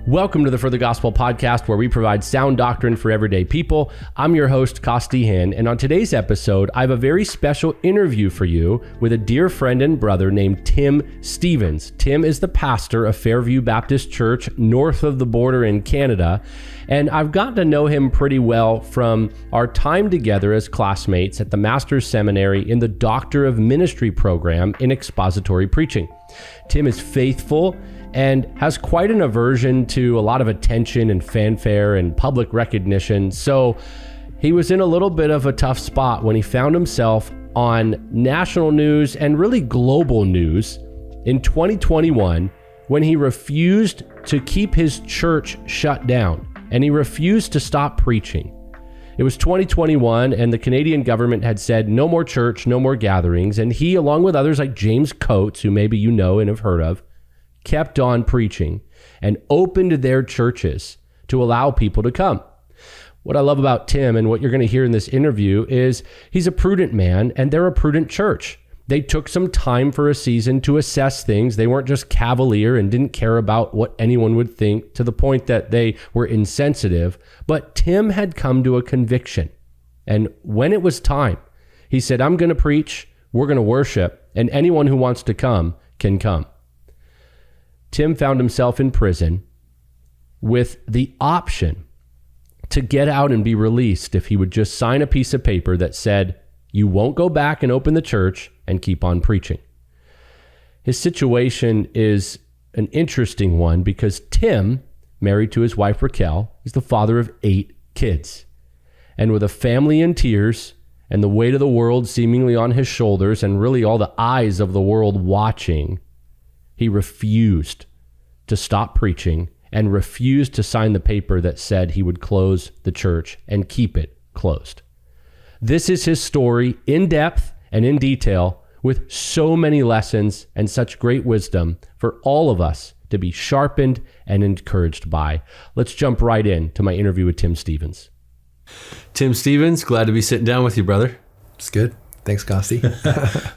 Welcome to the For the Gospel podcast, where we provide sound doctrine for everyday people. I'm your host, Costi, Hinn, and on today's episode, I have a very special interview for you with a dear friend and brother named Tim Stephens. Tim is the pastor of Fairview Baptist Church north of the border in Canada, and I've gotten to know him pretty well from our time together as classmates at the Master's Seminary in the Doctor of Ministry program in expository preaching. Tim is faithful and has quite an aversion to a lot of attention and fanfare and public recognition. So he was in a little bit of a tough spot when he found himself on national news and really global news in 2021 when he refused to keep his church shut down and he refused to stop preaching. It was 2021 and the Canadian government had said no more church, no more gatherings, and he, along with others like James Coates, who maybe you know and have heard of, kept on preaching and opened their churches to allow people to come. What I love about Tim and what you're going to hear in this interview is he's a prudent man and they're a prudent church. They took some time for a season to assess things. They weren't just cavalier and didn't care about what anyone would think to the point that they were insensitive. But Tim had come to a conviction. And when it was time, he said, I'm going to preach, we're going to worship, and anyone who wants to come can come. Tim found himself in prison with the option to get out and be released if he would just sign a piece of paper that said, you won't go back and open the church and keep on preaching. His situation is an interesting one because Tim, married to his wife Raquel, is the father of 8 kids. And with a family in tears and the weight of the world seemingly on his shoulders and really all the eyes of the world watching, he refused to stop preaching and refused to sign the paper that said he would close the church and keep it closed. This is his story in depth and in detail with so many lessons and such great wisdom for all of us to be sharpened and encouraged by. Let's jump right into my interview with Tim Stephens. Tim Stephens, glad to be sitting down with you, brother. It's good. Thanks, Costi.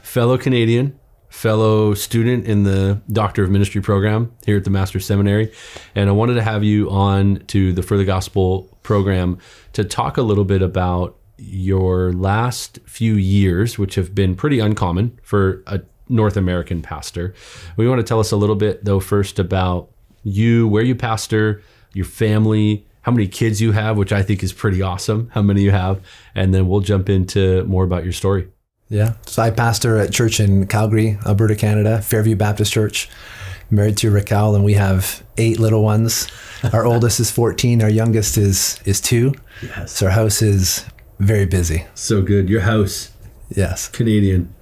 Fellow Canadian, fellow student in the Doctor of Ministry program here at the Master's Seminary. And I wanted to have you on to the For the Gospel program to talk a little bit about your last few years, which have been pretty uncommon for a North American pastor. We want to tell us a little bit, though, first about you, where you pastor, your family, how many kids you have, which I think is pretty awesome, how many you have, and then we'll jump into more about your story. Yeah. So I pastor at church in Calgary, Alberta, Canada, Fairview Baptist Church. Married to Raquel, and we have 8 little ones. Our oldest is 14. Our youngest is 2. Yes. So our house is very busy. So good. Your house. Yes. Canadian.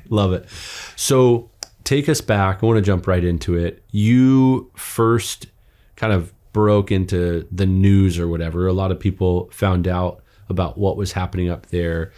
Love it. So take us back. I want to jump right into it. You first kind of broke into the news or whatever. A lot of people found out about what was happening up there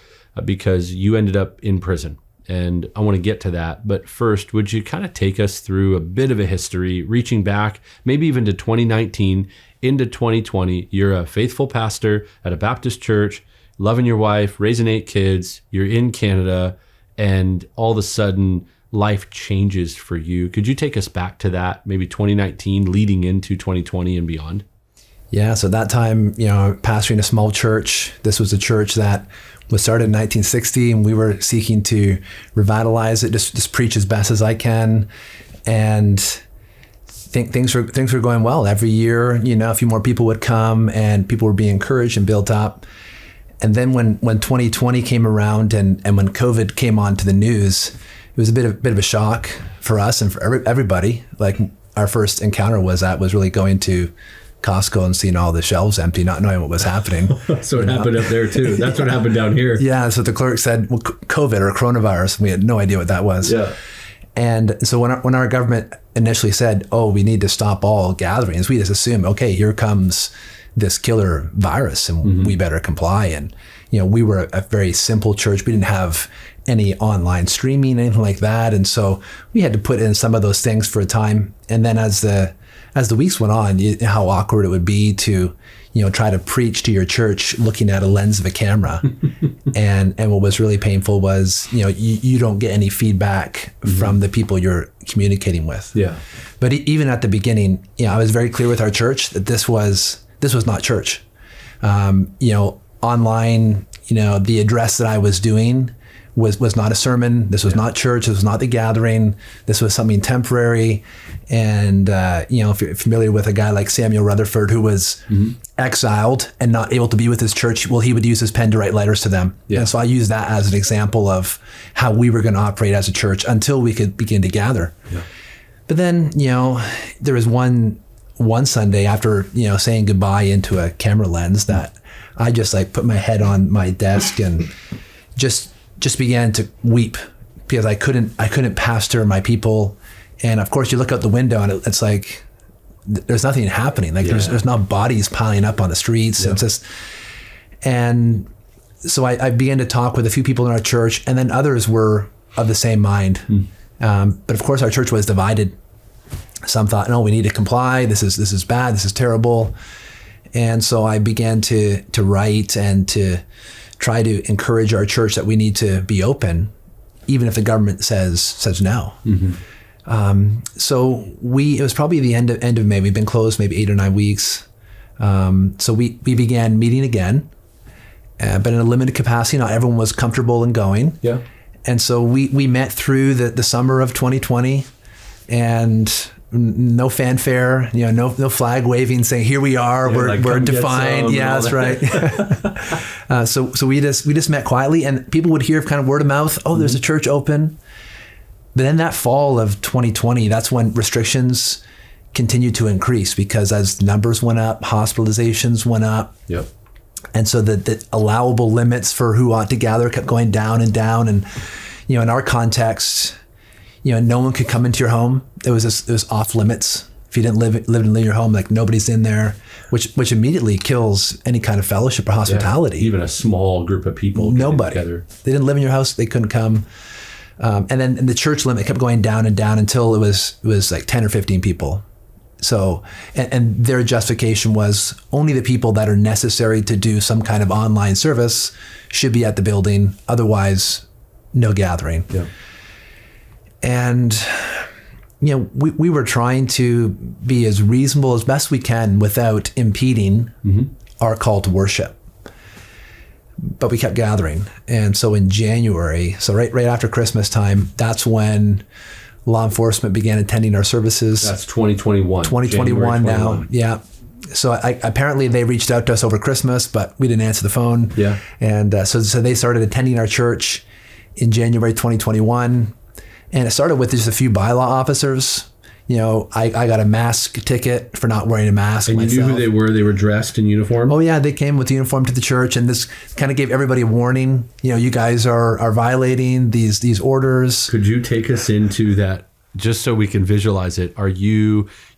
because you ended up in prison. And I want to get to that. But first, would you kind of take us through a bit of a history, reaching back maybe even to 2019 into 2020? You're a faithful pastor at a Baptist church, loving your wife, raising 8 kids. You're in Canada, and all of a sudden, life changes for you. Could you take us back to that, maybe 2019 leading into 2020 and beyond? Yeah, so that time, pastoring a small church. This was a church that was started in 1960, and we were seeking to revitalize it, just preach as best as I can, and things were going well. Every year, a few more people would come, and people were being encouraged and built up. And then when 2020 came around, and when COVID came onto the news, it was a bit of a shock for us and for everybody. Like, our first encounter was really going to Costco and seeing all the shelves empty, not knowing what was happening. So it happened up there too. That's what happened down here. Yeah. So the clerk said, well, COVID or coronavirus. We had no idea what that was. Yeah. And so when our government initially said, oh, we need to stop all gatherings, we just assumed, okay, here comes this killer virus and we better comply. And, we were a very simple church. We didn't have any online streaming, anything like that. And so we had to put in some of those things for a time. And then as the weeks went on, how awkward it would be to, try to preach to your church looking at a lens of a camera. and what was really painful was, you don't get any feedback from the people you're communicating with. Yeah. But even at the beginning, I was very clear with our church that this was not church. Online, the address that I was doing was not a sermon. This was not church. This was not the gathering. This was something temporary. And, if you're familiar with a guy like Samuel Rutherford, who was exiled and not able to be with his church, well, he would use his pen to write letters to them. Yeah. And so I use that as an example of how we were going to operate as a church until we could begin to gather. Yeah. But then, there was one Sunday after, saying goodbye into a camera lens that I just put my head on my desk and just began to weep because I couldn't pastor my people. And of course you look out the window and it's like, there's nothing happening. There's not bodies piling up on the streets. Yeah. And so I began to talk with a few people in our church, and then others were of the same mind. But of course our church was divided. Some thought, no, we need to comply. This is bad. This is terrible. And so I began to write and to try to encourage our church that we need to be open, even if the government says no. So it was probably the end of May. We've been closed maybe 8 or 9 weeks. So we began meeting again, but in a limited capacity. Not everyone was comfortable in going. Yeah. And so we met through the summer of 2020, and no fanfare, no flag waving saying, here we are, we're defined. Yeah, that's right. So we just met quietly, and people would hear kind of word of mouth, oh, there's a church open. But then that fall of 2020, that's when restrictions continued to increase, because as numbers went up, hospitalizations went up. Yep. And so the allowable limits for who ought to gather kept going down and down. And, in our context, no one could come into your home. It was off limits. If you didn't live in your home, nobody's in there, which immediately kills any kind of fellowship or hospitality. Yeah, even a small group of people. Nobody. Together. They didn't live in your house. They couldn't come. And then the church limit kept going down and down until it was like 10 or 15 people. So, and their justification was only the people that are necessary to do some kind of online service should be at the building. Otherwise, no gathering. Yeah. And, we were trying to be as reasonable as best we can without impeding our call to worship. But we kept gathering. And so in January, so right after Christmas time, that's when law enforcement began attending our services. That's 2021. 2021 now. Yeah. So apparently they reached out to us over Christmas, but we didn't answer the phone. Yeah. And so they started attending our church in January 2021. And it started with just a few bylaw officers. I got a mask ticket for not wearing a mask. And you knew who they were? They were dressed in uniform? Oh, yeah. They came with uniform to the church. And this kind of gave everybody a warning. You guys are violating these orders. Could you take us into that just so we can visualize it?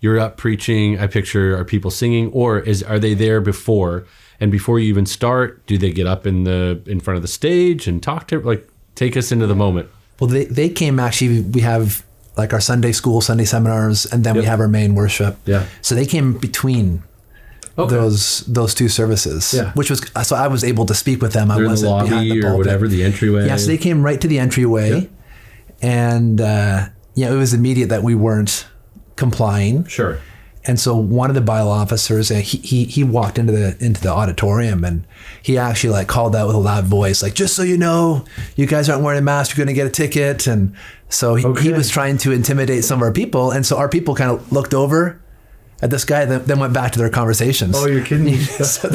You're up preaching. I picture, are people singing? Or are they there before? And before you even start, do they get up in front of the stage and talk to, take us into the moment? Well, they came actually, we have our Sunday school, Sunday seminars, and then we have our main worship. Yeah. So they came between those two services, which was, so I was able to speak with them. I wasn't in the lobby behind the pulpit. Or whatever, the entryway. Yeah, so they came right to the entryway, and it was immediate that we weren't complying. Sure. And so one of the bylaw officers, he walked into the auditorium, and he actually called out with a loud voice, just so you know, you guys aren't wearing a mask, you're going to get a ticket. And so he was trying to intimidate some of our people. And so our people kind of looked over at this guy, then went back to their conversations. Oh, you're kidding me. So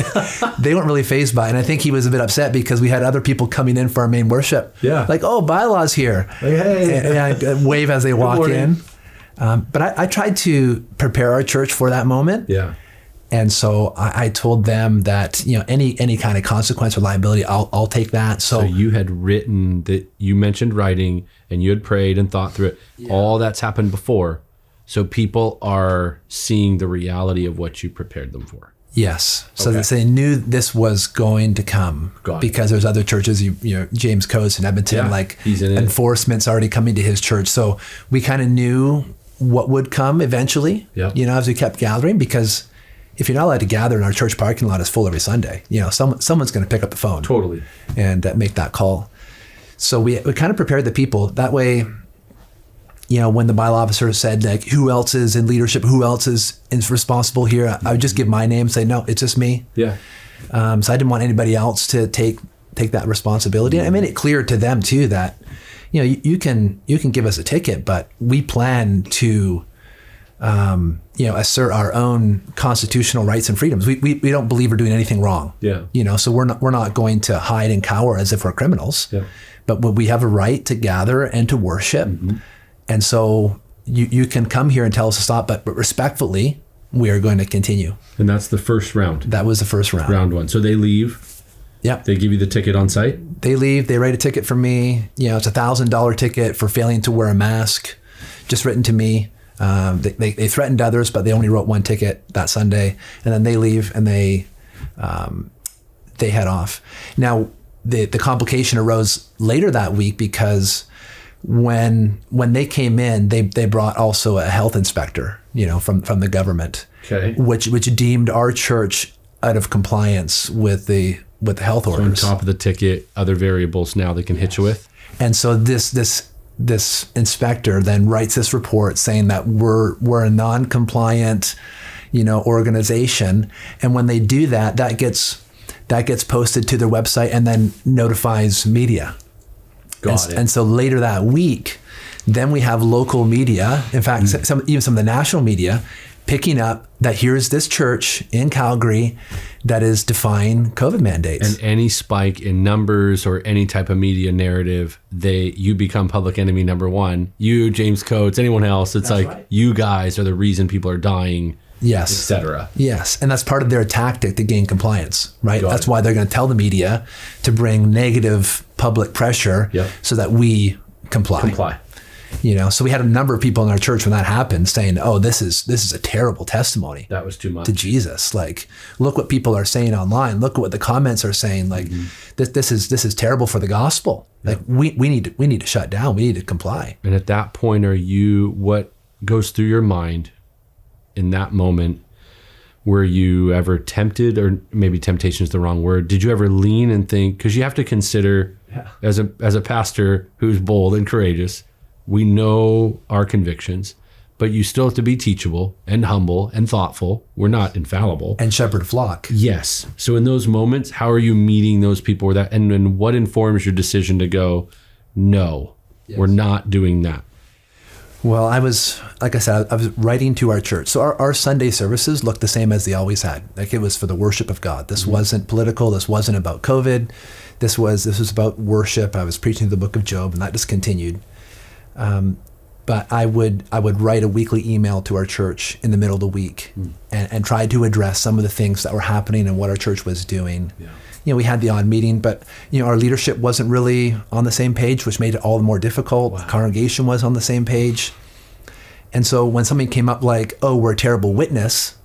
they weren't really fazed by it. And I think he was a bit upset because we had other people coming in for our main worship. Yeah. Oh, bylaw's here. Hey. And wave as they walk in. But I tried to prepare our church for that moment. Yeah. And so I told them that, any kind of consequence or liability, I'll take that. So you had written that, you mentioned writing, and you had prayed and thought through it. Yeah. All that's happened before. So people are seeing the reality of what you prepared them for. Yes. So they knew this was going to come because there's other churches, James Coast in Edmonton, he's in enforcement's already coming to his church. So we kind of knew what would come eventually, as we kept gathering, because if you're not allowed to gather in our church parking lot is full every Sunday, someone's going to pick up the phone. Totally. And make that call. So we kind of prepared the people that way. When the bylaw officer said, like, who else is in leadership? Who else is responsible here? I would just give my name and say, no, it's just me. Yeah. So I didn't want anybody else to take that responsibility. And I made it clear to them too that, you can give us a ticket, but we plan to, assert our own constitutional rights and freedoms. We don't believe we're doing anything wrong. Yeah. So we're not going to hide and cower as if we're criminals. Yeah. But we have a right to gather and to worship. Mm-hmm. And so you can come here and tell us to stop, but respectfully, we are going to continue. And that's the first round. That was the first round. Round one. So they leave. Yep. They give you the ticket on site? They leave. They write a ticket for me. It's a $1,000 ticket for failing to wear a mask, just written to me. They threatened others, but they only wrote one ticket that Sunday. And then they leave and they head off. Now, the complication arose later that week because when they came in, they brought also a health inspector, from the government, okay, which deemed our church out of compliance with the health orders. So on top of the ticket, other variables now they can hit you with. And so this inspector then writes this report saying that we're a non-compliant, organization, and when they do that gets posted to their website and then notifies media. And so later that week, then we have local media, in fact, even some of the national media, picking up that here's this church in Calgary that is defying COVID mandates. And any spike in numbers or any type of media narrative, you become public enemy number one. You, James Coates, anyone else, it's that's like right. You guys are the reason people are dying. Yes. Etc. Yes. And that's part of their tactic to gain compliance, right? Got that's it. Why they're going to tell the media to bring negative public pressure so that we comply. So we had a number of people in our church when that happened saying, oh, this is a terrible testimony. That was too much. To Jesus. Like, look what people are saying online. Look what the comments are saying. Like, this is terrible for the gospel. Like, we need to shut down. We need to comply. And at that point, what goes through your mind in that moment? Were you ever tempted, or maybe temptation is the wrong word? Did you ever lean and think, because you have to consider as a pastor who's bold and courageous, we know our convictions, but you still have to be teachable and humble and thoughtful. We're not infallible. And shepherd flock. Yes. So in those moments, how are you meeting those people with that? And what informs your decision to go, no, we're not doing that? Well, I was writing to our church. So our Sunday services looked the same as they always had. Like, it was for the worship of God. This wasn't political. This wasn't about COVID. This was about worship. I was preaching the book of Job, and that just continued. But I would write a weekly email to our church in the middle of the week and try to address some of the things that were happening and what our church was doing. Yeah. We had the odd meeting, but our leadership wasn't really on the same page, which made it all the more difficult. Wow. The congregation was on the same page. And so when something came up like, oh, we're a terrible witness,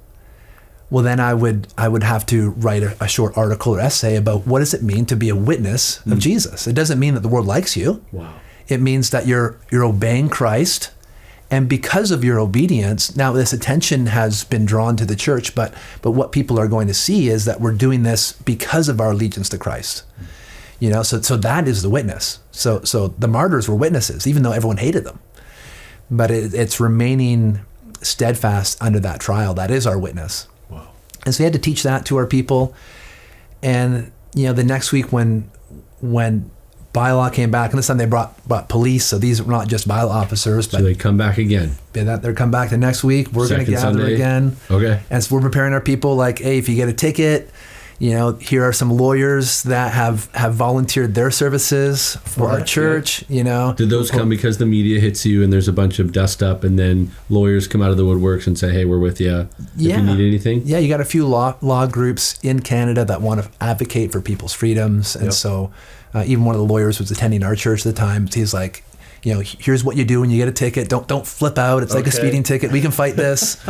well, then I would have to write a short article or essay about what does it mean to be a witness of Jesus. It doesn't mean that the world likes you. Wow. It means that you're obeying Christ. And because of your obedience, now this attention has been drawn to the church, but what people are going to see is that we're doing this because of our allegiance to Christ. So that is the witness. So the martyrs were witnesses, even though everyone hated them. But it's remaining steadfast under that trial. That is our witness. Wow. And so we had to teach that to our people. And the next week when bylaw came back, and this time they brought police, so these were not just bylaw officers. But so they come back again. They're come back the next week. We're going to gather Sunday. Again. Okay. And so we're preparing our people like, hey, if you get a ticket, here are some lawyers that have volunteered their services for our church. Did those come because the media hits you and there's a bunch of dust up, and then lawyers come out of the woodworks and say, hey, we're with you if you need anything? Yeah, you got a few law groups in Canada that want to advocate for people's freedoms. And so even one of the lawyers was attending our church at the time. He's like, here's what you do when you get a ticket. Don't flip out. It's like a speeding ticket. We can fight this.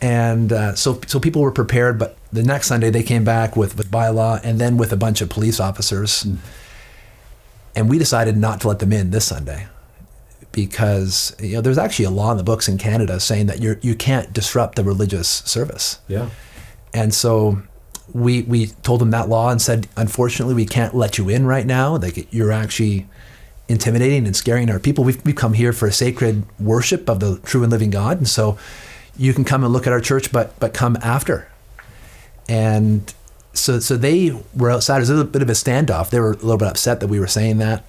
And so people were prepared. But the next Sunday they came back with bylaw and then with a bunch of police officers. And we decided not to let them in this Sunday because there's actually a law in the books in Canada saying that you can't disrupt the religious service. Yeah. And so we told them that law and said, unfortunately, we can't let you in right now. Like, you're actually intimidating and scaring our people. We've come here for a sacred worship of the true and living God, and so you can come and look at our church, but come after. And so they were outside. It was a little bit of a standoff. They were a little bit upset that we were saying that.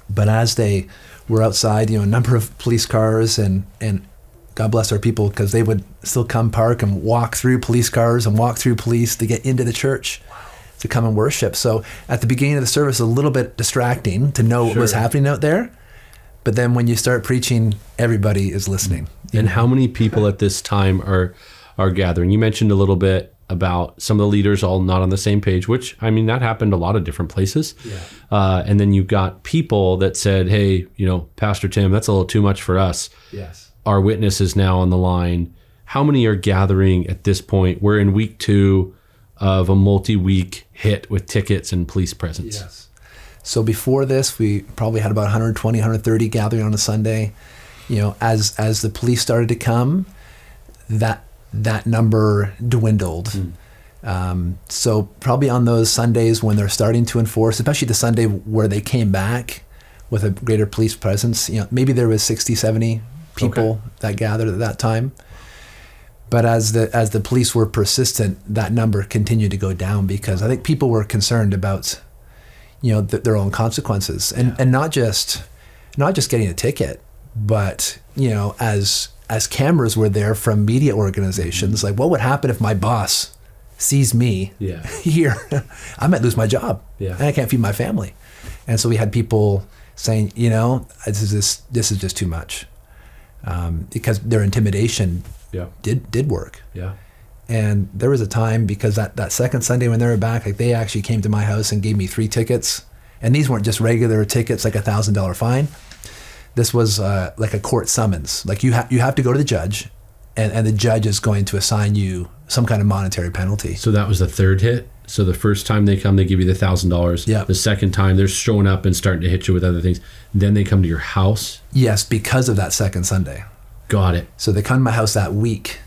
But as they were outside, a number of police cars, and God bless our people, because they would still come park and walk through police cars and walk through police to get into the church to come and worship. So at the beginning of the service, a little bit distracting to know what was happening out there. But then when you start preaching, everybody is listening. And how many people at this time are gathering? You mentioned a little bit about some of the leaders all not on the same page, which, I mean, that happened a lot of different places. Yeah. And then you've got people that said, hey, Pastor Tim, that's a little too much for us. Yes. Our witness is now on the line. How many are gathering at this point? We're in week 2 of a multi-week hit with tickets and police presence. Yes. So before this, we probably had about 120, 130 gathering on a Sunday. As the police started to come, that number dwindled. So probably on those Sundays when they're starting to enforce, especially the Sunday where they came back with a greater police presence, maybe there was 60, 70 people that gathered at that time. But as the police were persistent, that number continued to go down, because I think people were concerned about, their own consequences, and not just getting a ticket, but as cameras were there from media organizations, like, what would happen if my boss sees me here? I might lose my job, and I can't feed my family. And so we had people saying, this is just too much, because their intimidation did work. Yeah. And there was a time, because that second Sunday when they were back, like, they actually came to my house and gave me 3 tickets. And these weren't just regular tickets, like $1,000 fine. This was like a court summons. Like, you have to go to the judge, and the judge is going to assign you some kind of monetary penalty. So that was the third hit? So the first time they come, they give you the $1,000. Yeah. The second time, they're showing up and starting to hit you with other things. Then they come to your house? Yes, because of that second Sunday. Got it. So they come to my house that week,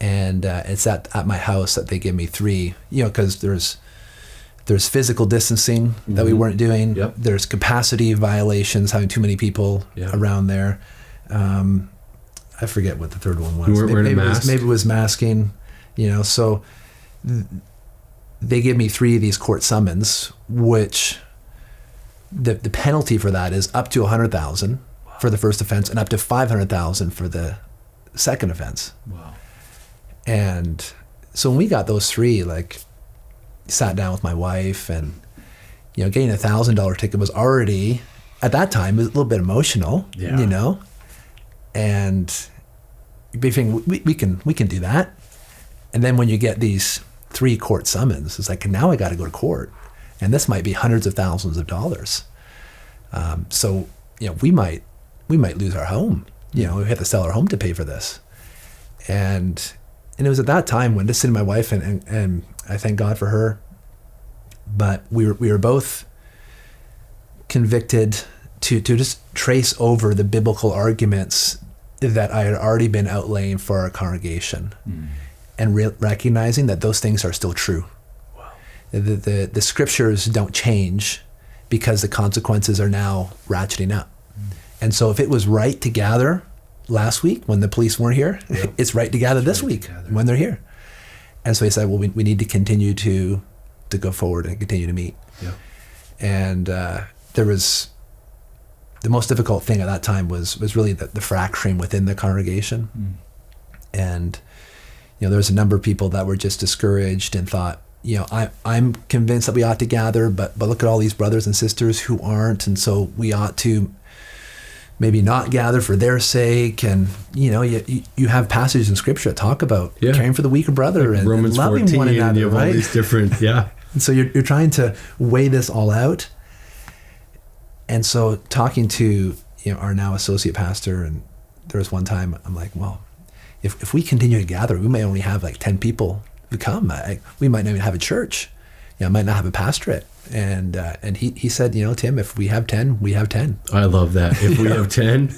and it's at my house that they give me 3, because there's physical distancing that we weren't doing. Yep. There's capacity violations, having too many people around there. I forget what the third one was. You weren't wearing a mask? Maybe it was masking, so they give me 3 of these court summons, which the penalty for that is up to $100,000 for the first offense and up to $500,000 for the second offense. Wow. And so when we got those 3, like, sat down with my wife, and getting $1,000 ticket was already, at that time, a little bit emotional. And you're thinking, we can do that. And then when you get these 3 court summons, it's like, now I got to go to court, and this might be hundreds of thousands of dollars. So we might lose our home. We have to sell our home to pay for this. And it was at that time when, just sitting with my wife, and I thank God for her, but we were both convicted to just trace over the biblical arguments that I had already been outlaying for our congregation, and recognizing that those things are still true. Wow. The scriptures don't change because the consequences are now ratcheting up. And so if it was right to gather last week when the police weren't here, it's right to gather this week when they're here. And so he said, well, we need to continue to go forward and continue to meet. Yeah. And there was, the most difficult thing at that time was really the fracturing within the congregation. And there was a number of people that were just discouraged and thought, I'm convinced that we ought to gather, but look at all these brothers and sisters who aren't, and so we ought to maybe not gather for their sake. And you have passages in scripture that talk about caring for the weaker brother, like and Romans loving 14, one another, and you have right? all these different, And so you're trying to weigh this all out. And so talking to our now associate pastor, and there was one time I'm like, well, if we continue to gather, we may only have like 10 people who come. We might not even have a church. I might not have a pastorate. And he said, Tim, if we have 10, we have 10. I love that. If we have 10,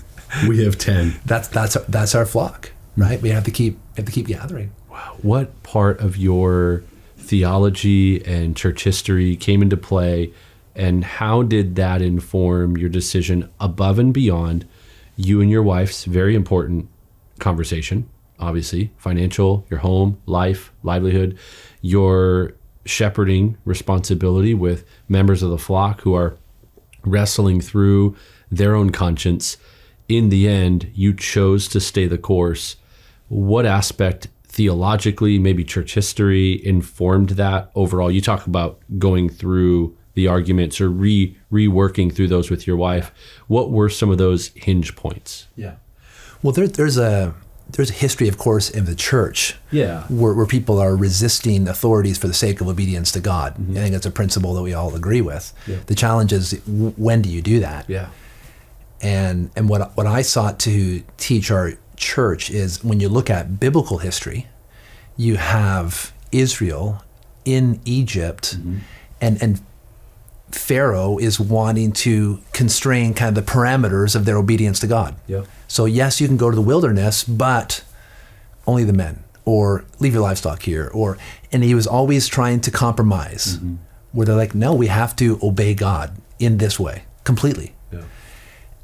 we have 10. That's our flock, right? We have to keep gathering. Wow. What part of your theology and church history came into play, and how did that inform your decision above and beyond you and your wife's very important conversation, obviously, financial, your home, life, livelihood, your shepherding responsibility with members of the flock who are wrestling through their own conscience? In the end, you chose to stay the course. What aspect theologically, maybe church history, informed that overall? You talk about going through the arguments or reworking through those with your wife. What were some of those hinge points? Yeah. Well, there's a history, of course, in the church where people are resisting authorities for the sake of obedience to God. Mm-hmm. I think that's a principle that we all agree with. Yeah. The challenge is, when do you do that? Yeah. And what I sought to teach our church is, when you look at biblical history, you have Israel in Egypt, mm-hmm. and Pharaoh is wanting to constrain kind of the parameters of their obedience to God. Yeah. So yes, you can go to the wilderness, but only the men, or leave your livestock here, and he was always trying to compromise, mm-hmm. where they're like, no, we have to obey God in this way completely. Yeah.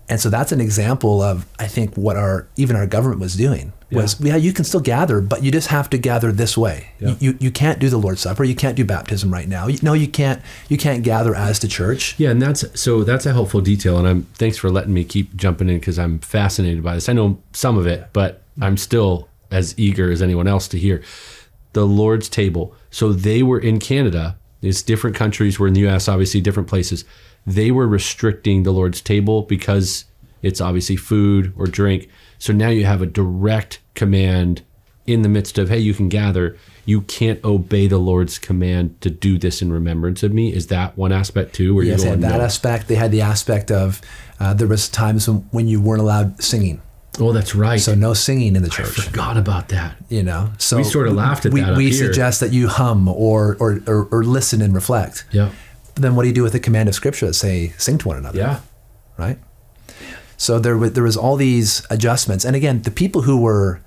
And so that's an example of, I think, what even our government was doing was, you can still gather, but you just have to gather this way. Yeah. You can't do the Lord's Supper. You can't do baptism right now. You can't gather as the church. Yeah, and that's a helpful detail. And thanks for letting me keep jumping in, because I'm fascinated by this. I know some of it, but I'm still as eager as anyone else to hear. The Lord's table. So they were in Canada. These different countries were in the U.S., obviously different places. They were restricting the Lord's table because it's obviously food or drink. So now you have a direct command in the midst of, hey, you can gather. You can't obey the Lord's command to do this in remembrance of me. Is that one aspect too? Yes, they had that aspect. They had the aspect of, there was times when you weren't allowed singing. Oh, that's right. So no singing in the church. I forgot about that. So we sort of laughed at that. We suggest that you hum or listen and reflect. Yeah. But then what do you do with the command of Scripture that say, sing to one another? Yeah. Right? So there was all these adjustments. And again, the people who were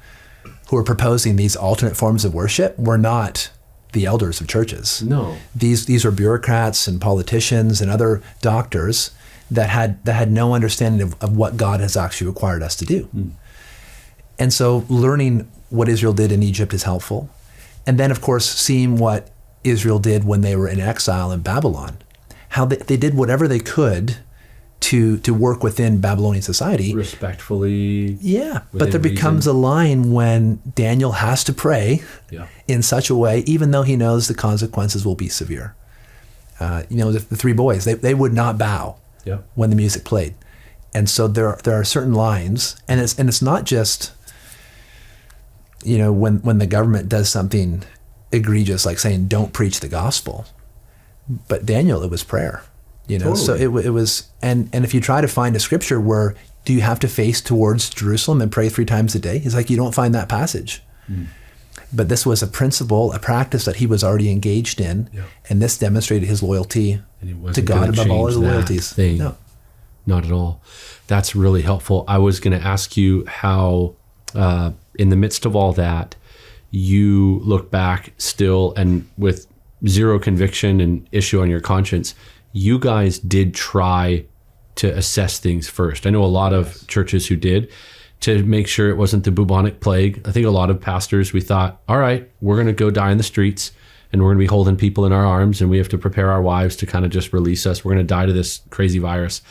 proposing these alternate forms of worship were not the elders of churches. No. These were bureaucrats and politicians and other doctors that had no understanding of what God has actually required us to do. Mm. And so learning what Israel did in Egypt is helpful. And then, of course, seeing what Israel did when they were in exile in Babylon, how they did whatever they could to work within Babylonian society. Respectfully. Yeah, but there becomes a line when Daniel has to pray in such a way, even though he knows the consequences will be severe. The three boys, they would not bow when the music played. And so there are certain lines, and it's not just, when the government does something egregious, like saying, don't preach the gospel. But Daniel, it was prayer. Totally. So it was, and if you try to find a scripture where do you have to face towards Jerusalem and pray 3 times a day, it's like you don't find that passage. Mm. But this was a principle, a practice that he was already engaged in, and this demonstrated his loyalty to God above all his loyalties. No, not at all. That's really helpful. I was going to ask you how, in the midst of all that, you look back still and with zero conviction and issue on your conscience, you guys did try to assess things first. I know a lot of churches who did, to make sure it wasn't the bubonic plague. I think a lot of pastors, we thought, all right, we're going to go die in the streets and we're going to be holding people in our arms and we have to prepare our wives to kind of just release us. We're going to die to this crazy virus.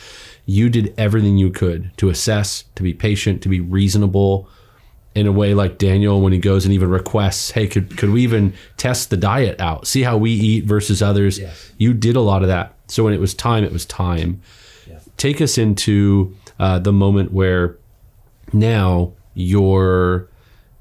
You did everything you could to assess, to be patient, to be reasonable, in a way like Daniel when he goes and even requests, hey, could we even test the diet out, see how we eat versus others? Yes. You did a lot of that. So when it was time, it was time. Yeah. Take us into the moment where now you're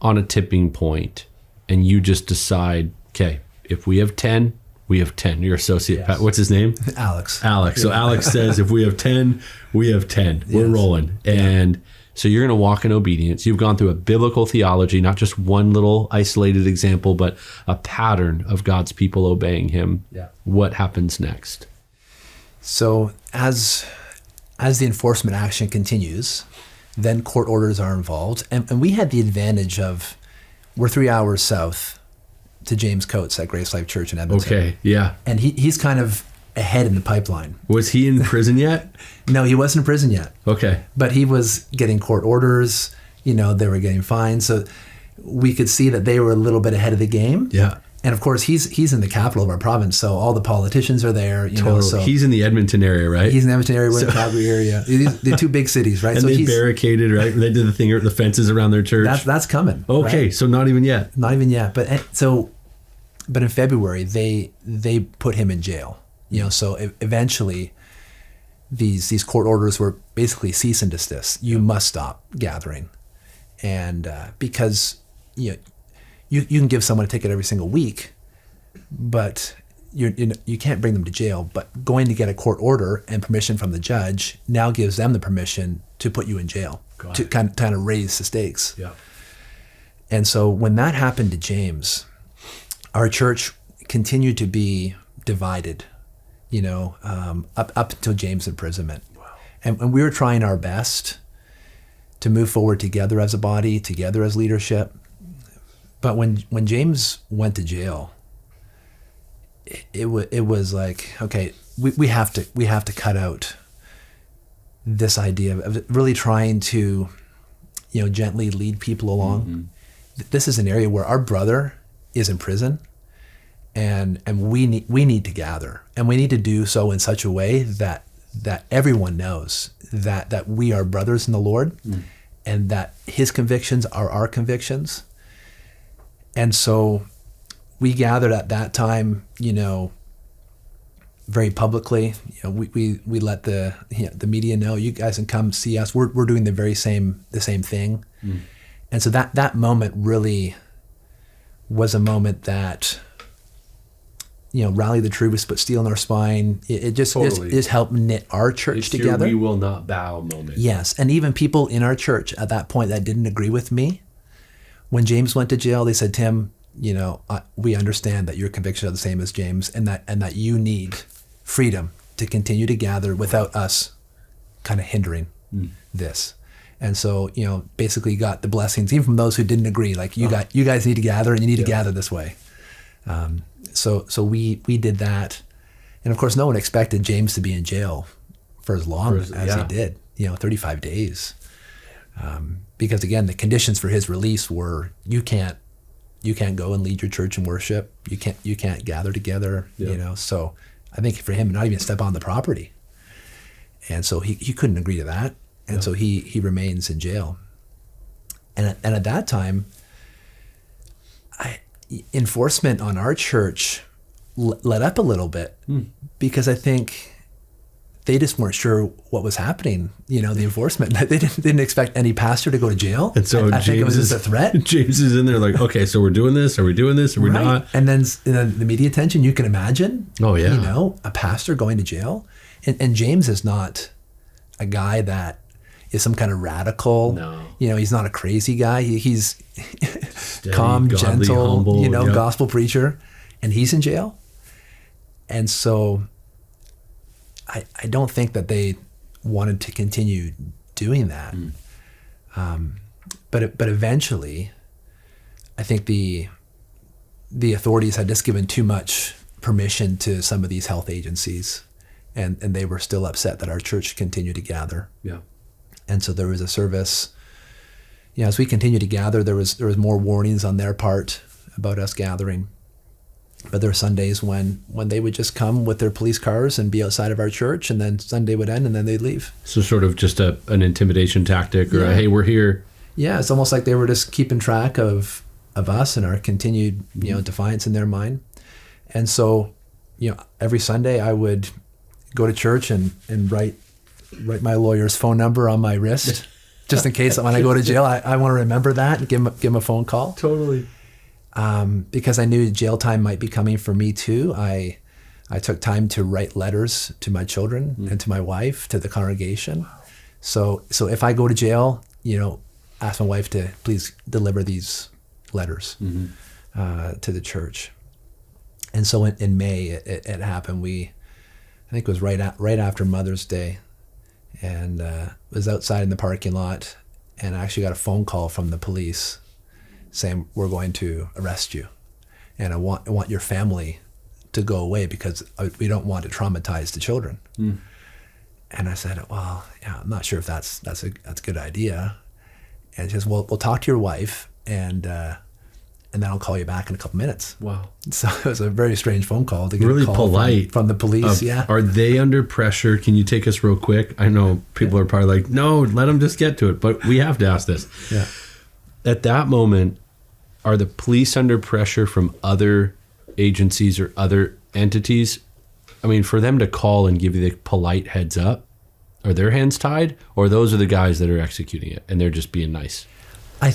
on a tipping point and you just decide, okay, if we have 10, we have 10. Your associate, yes. What's his name? Alex. So Alex says, if we have 10, we have 10. Yes. We're rolling. And So you're going to walk in obedience. You've gone through a biblical theology, not just one little isolated example, but a pattern of God's people obeying him. Yeah. What happens next? So as the enforcement action continues, then court orders are involved. And we had the advantage of, we're 3 hours south to James Coates at Grace Life Church in Edmonton. Okay, yeah. And he's kind of ahead in the pipeline. Was he in prison yet? No, he wasn't in prison yet. Okay. But he was getting court orders, they were getting fined. So we could see that they were a little bit ahead of the game. Yeah. And of course, he's in the capital of our province, so all the politicians are there. Totally. So he's in the Edmonton area, right? He's in the Edmonton area, we're in the Calgary area. The two big cities, right? And so they barricaded, right? They did the thing, the fences around their church. That's coming. Okay, right? so not even yet. Not even yet. But in February, they put him in jail. So eventually, these court orders were basically cease and desist. You must stop gathering, and because you can give someone a ticket every single week, but you can't bring them to jail. But going to get a court order and permission from the judge now gives them the permission to put you in jail to kind of raise the stakes. Yeah. And so when that happened to James, our church continued to be divided, up until James' imprisonment. Wow. And we were trying our best to move forward together as a body, together as leadership. But when James went to jail, it was like, okay, we have to cut out this idea of really trying to, gently lead people along. Mm-hmm. This is an area where our brother is in prison, and we need to gather, and we need to do so in such a way that everyone knows that we are brothers in the Lord, and that his convictions are our convictions. And so we gathered at that time, very publicly. We let the media know, you guys can come see us. We're doing the same thing. And so that moment really was a moment that, rally the troops, put steel in our spine. It just helped knit our church together. We will not bow moment. Yes, and even people in our church at that point that didn't agree with me, when James went to jail, they said, Tim, we understand that your convictions are the same as James, and that you need freedom to continue to gather without us kind of hindering this. And so, basically got the blessings even from those who didn't agree. Like you guys need to gather, and you need to gather this way. So we did that, and of course, no one expected James to be in jail for as long as he did. 35 days. Because again, the conditions for his release were you can't go and lead your church in worship. You can't gather together. So I think for him, not even step on the property. And so he couldn't agree to that, and so he remains in jail. And at that time, enforcement on our church let up a little bit because I think they just weren't sure what was happening, the enforcement. They didn't expect any pastor to go to jail. And so I think it was just a threat. James is in there like, okay, so we're doing this. Are we doing this? Are we not? And then the media attention, you can imagine. Oh, yeah. A pastor going to jail. And James is not a guy that is some kind of radical. No. He's not a crazy guy. He's Steady, calm, godly, gentle, humble, gospel preacher. And he's in jail. And so I don't think that they wanted to continue doing that. But eventually, I think the authorities had just given too much permission to some of these health agencies, and they were still upset that our church continued to gather. Yeah. And so there was a service. As we continued to gather, there was more warnings on their part about us gathering. But there were Sundays when they would just come with their police cars and be outside of our church, and then Sunday would end, and then they'd leave. So sort of just an intimidation tactic, or hey, we're here. Yeah, it's almost like they were just keeping track of us and our continued defiance in their mind. And so, every Sunday I would go to church and write my lawyer's phone number on my wrist, just in case when I go to jail, I want to remember that and give him a phone call. Totally. Because I knew jail time might be coming for me too. I took time to write letters to my children and to my wife, to the congregation. So if I go to jail, asked my wife to please deliver these letters to the church. And so in May, it happened. I think it was right after Mother's Day, and was outside in the parking lot, and I actually got a phone call from the police saying, we're going to arrest you, and I want your family to go away because we don't want to traumatize the children. And I said, well, yeah, I'm not sure if that's a good idea. And she says, well, we'll talk to your wife, and then I'll call you back in a couple minutes. Wow. So it was a very strange phone call to get really a call polite from the police. Yeah. Are they under pressure? Can you take us real quick? I know people are probably like, no, let them just get to it, but we have to ask this. Yeah. At that moment, are the police under pressure from other agencies or other entities? I mean, for them to call and give you the polite heads up, are their hands tied, or those are the guys that are executing it and they're just being nice? I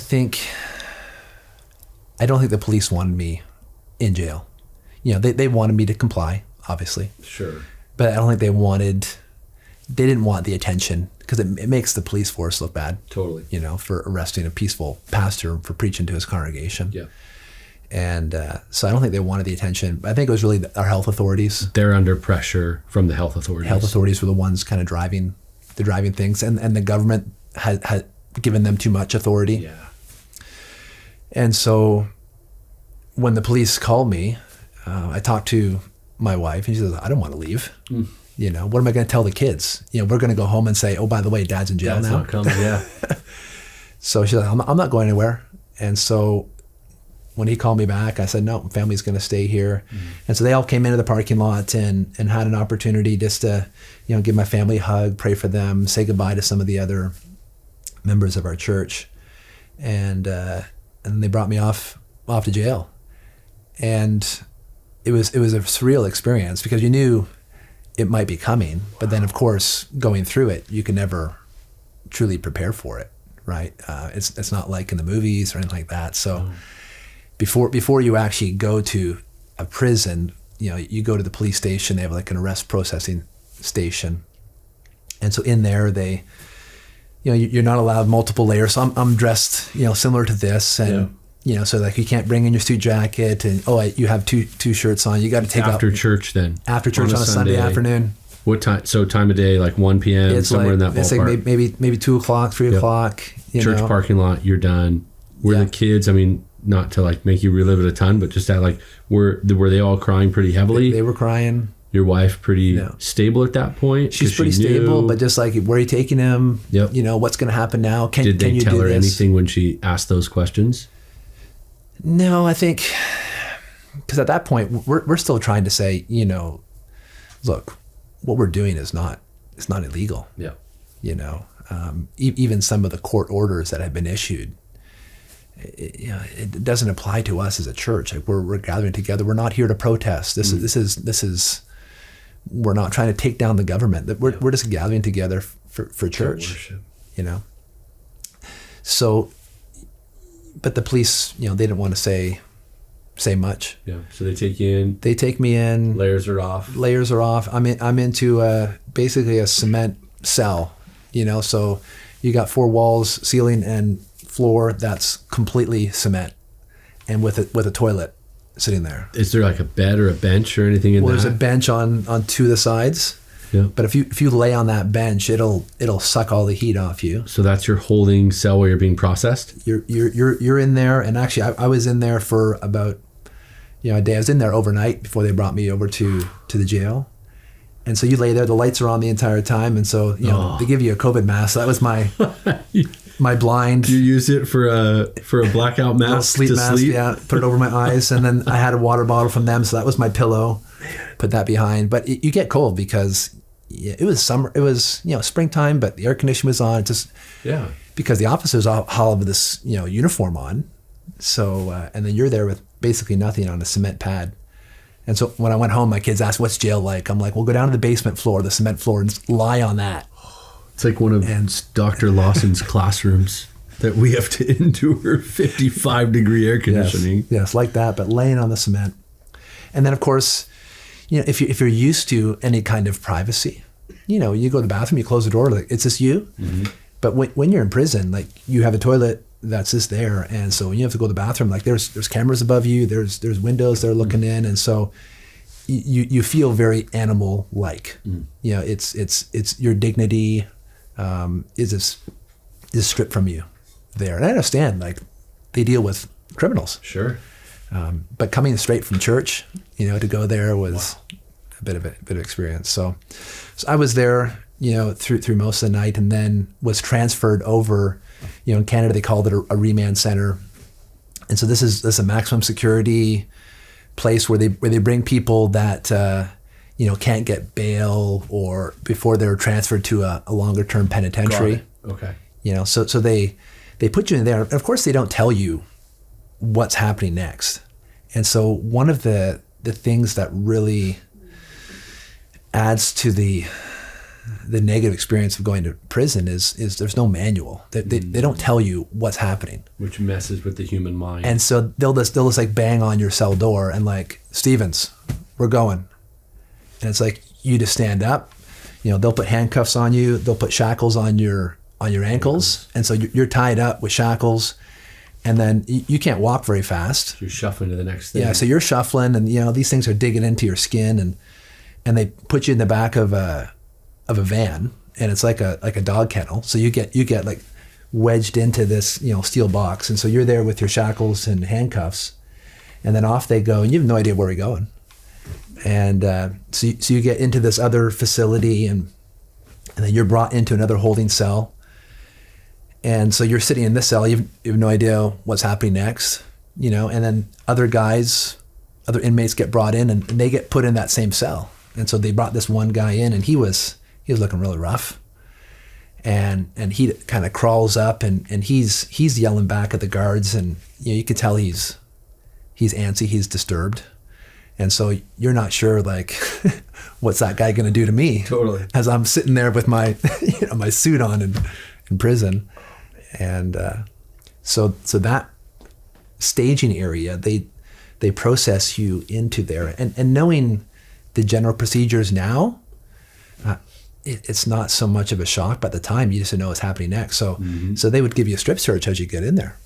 don't think the police wanted me in jail. They wanted me to comply, obviously. Sure. But I don't think they didn't want the attention, because it makes the police force look bad. Totally. For arresting a peaceful pastor for preaching to his congregation. Yeah. And so I don't think they wanted the attention. I think it was really our health authorities. They're under pressure from the health authorities. Health authorities were the ones kind of driving things, and the government had given them too much authority. Yeah. And so when the police called me, I talked to my wife, and she says, I don't want to leave. What am I going to tell the kids? We're going to go home and say, oh, by the way, Dad's in jail now. Not coming, yeah. So she said, I'm not going anywhere. And so when he called me back, I said, no, family's going to stay here. And so they all came into the parking lot and had an opportunity just to, give my family a hug, pray for them, say goodbye to some of the other members of our church. And they brought me off to jail. And it was a surreal experience, because you knew it might be coming, but then of course going through it, you can never truly prepare for it, right? It's not like in the movies or anything like that. So before you actually go to a prison, you go to the police station. They have like an arrest processing station, and so in there they, you're not allowed multiple layers. So I'm dressed, similar to this, and so like you can't bring in your suit jacket, and you have two shirts on. You got to take after church then. After church on a Sunday afternoon. What time? So time of day, like 1 p.m. It's somewhere like, in that ballpark. Like maybe 2 o'clock, 3 o'clock. Church parking lot. You're done. Were the kids? I mean, not to like make you relive it a ton, but just that like were they all crying pretty heavily? They were crying. Your wife pretty stable at that point? She's pretty stable, but just like, where are you taking him? Yep. What's going to happen now? Did they tell her anything when she asked those questions? No, I think, because at that point we're still trying to say, look, what we're doing it's not illegal. Yeah. Even some of the court orders that have been issued, it doesn't apply to us as a church. Like we're gathering together. We're not here to protest. This is we're not trying to take down the government. We're just gathering together for church. So, but the police, they didn't want to say much. Yeah. So they take you in. They take me in. Layers are off. I'm into basically a cement cell. So you got 4 walls, ceiling and floor that's completely cement, and with a toilet sitting there. Is there like a bed or a bench or anything in there? There's a bench on 2 of the sides. Yeah. But if you lay on that bench, it'll suck all the heat off you. So that's your holding cell where you're being processed? You're in there, and actually I was in there for about a day. I was in there overnight before they brought me over to the jail. And so you lay there, the lights are on the entire time, and so they give you a COVID mask. So that was my blind. You use it for a blackout mask sleep mask, sleep? Yeah, put it over my eyes, and then I had a water bottle from them, so that was my pillow. Put that behind. But you get cold because it was summer. It was springtime, but the air conditioning was on. It just because the officers all have this uniform on. So and then you're there with basically nothing on a cement pad. And so when I went home, my kids asked, "What's jail like?" I'm like, "Well, go down to the basement floor, the cement floor, and just lie on that." It's like one of Dr. Lawson's classrooms that we have to endure 55-degree air conditioning. Yes, like that, but laying on the cement. And then, of course, if you're used to any kind of privacy, you go to the bathroom, you close the door, like, it's just you. Mm-hmm. But when you're in prison, like you have a toilet that's just there, and so when you have to go to the bathroom, like there's cameras above you, there's windows that are looking in, and so you feel very animal like. You know, it's your dignity is stripped from you there. And I understand, like they deal with criminals. Sure. But coming straight from church, you know, to go there was a bit of experience. So I was there, you know, through most of the night, and then was transferred over. You know, in Canada they called it a remand center, and so this is a maximum security place where they bring people that you know, can't get bail or before they're transferred to a longer term penitentiary. Okay. You know, so they put you in there. Of course, they don't tell you what's happening next. And so one of the things that really adds to the negative experience of going to prison is there's no manual. They don't tell you what's happening, which messes with the human mind. And so they'll just like bang on your cell door and like, Stephens, we're going. And it's like, you just stand up. You know, they'll put handcuffs on you. They'll put shackles on your ankles, and so you're tied up with shackles, and then you can't walk very fast. You're shuffling to the next thing. Yeah, so you're shuffling, and you know these things are digging into your skin, and they put you in the back of a van, and it's like a dog kennel. So you get like wedged into this, you know, steel box, and so you're there with your shackles and handcuffs, and then off they go, and you have no idea where you're going, and so you get into this other facility, and then you're brought into another holding cell. And so you're sitting in this cell, you have no idea what's happening next, you know, and then other inmates get brought in and they get put in that same cell. And so they brought this one guy in, and he was looking really rough. And he kind of crawls up and he's yelling back at the guards, and you know, you could tell he's antsy, he's disturbed. And so you're not sure, like, what's that guy going to do to me? Totally. As I'm sitting there with my, you know, my suit on in prison. And so that staging area, they process you into there, and knowing the general procedures now, it's not so much of a shock. By the time you just know what's happening next, so they would give you a strip search as you get in there,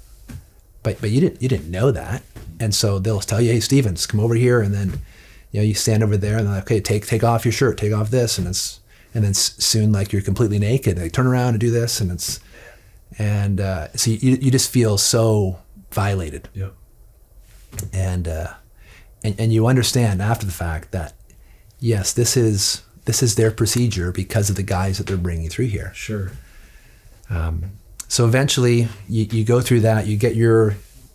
but you didn't know that, and so they'll tell you, hey, Stephens, come over here, and then you know you stand over there, and they're like, okay, take off your shirt, take off this, and then soon, like, you're completely naked. They turn around and do this, and so you just feel so violated. Yeah. And you understand after the fact that yes, this is their procedure because of the guys that they're bringing through here. Sure. So eventually you go through that, you get your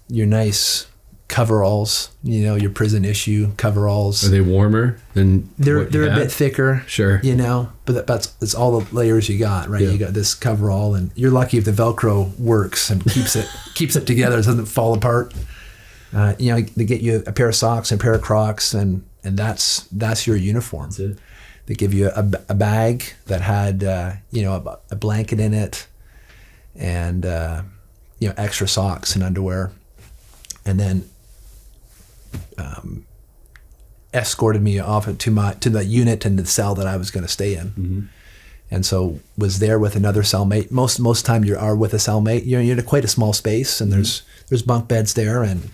nice coveralls, you know, your prison issue coveralls. Are they warmer than they're a bit thicker? Sure. You know, but that's all the layers you got, right? Yeah. You got this coverall, and you're lucky if the Velcro works and keeps it together, it doesn't fall apart. You know, they get you a pair of socks and a pair of Crocs, and that's your uniform. That's it. They give you a bag that had you know, a blanket in it, and you know, extra socks and underwear, and then escorted me off to the unit and the cell that I was going to stay in, and so was there with another cellmate. Most time you are with a cellmate. You're in quite a small space, and there's bunk beds there, and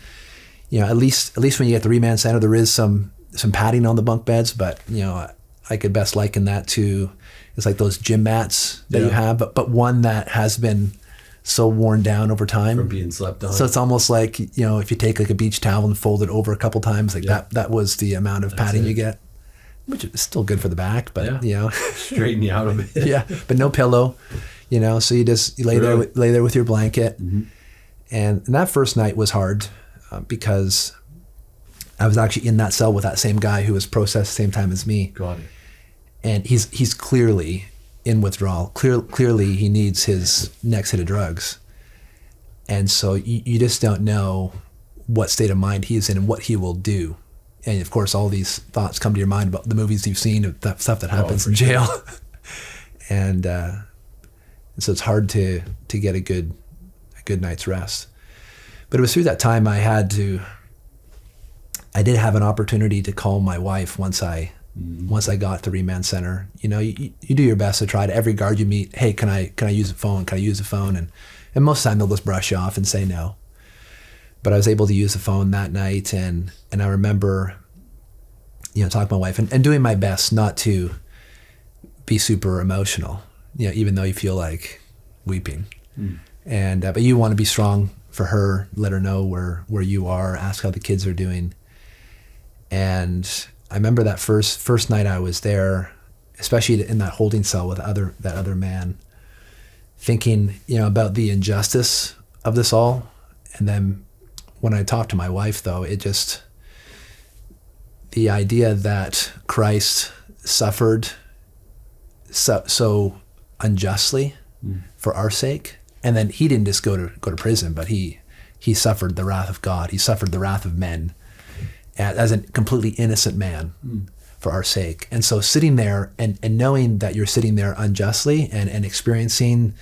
you know, at least when you get the remand center, there is some padding on the bunk beds, but you know, I could best liken that to, it's like those gym mats that you have, but one that has been so worn down over time from being slept on. So it's almost like, you know, if you take like a beach towel and fold it over a couple times, like that was the amount of padding you get, which is still good for the back, but you know, straighten you out a bit. Yeah, but no pillow, you know, so you lay there with your blanket, and that first night was hard because I was actually in that cell with that same guy who was processed the same time as me. Got it. And he's clearly in withdrawal. Clearly he needs his next hit of drugs. And so you just don't know what state of mind he's in and what he will do. And of course, all these thoughts come to your mind about the movies you've seen of that stuff that happens in jail. And so it's hard to get a good night's rest. But it was through that time I did have an opportunity to call my wife once I once I got to Remand Center. You know, you do your best to try to, every guard you meet, hey, can I use the phone? Can I use the phone? And most of the time they'll just brush you off and say no. But I was able to use the phone that night, and I remember, you know, talking to my wife and doing my best not to be super emotional, you know, even though you feel like weeping. And but you want to be strong for her, let her know where you are, ask how the kids are doing. And I remember that first night I was there, especially in that holding cell with that other man, thinking, you know, about the injustice of this all. And then when I talked to my wife, though, it just, the idea that Christ suffered so unjustly for our sake, and then he didn't just go to prison, but he suffered the wrath of God. He suffered the wrath of men as a completely innocent man for our sake. And so sitting there and knowing that you're sitting there unjustly and experiencing,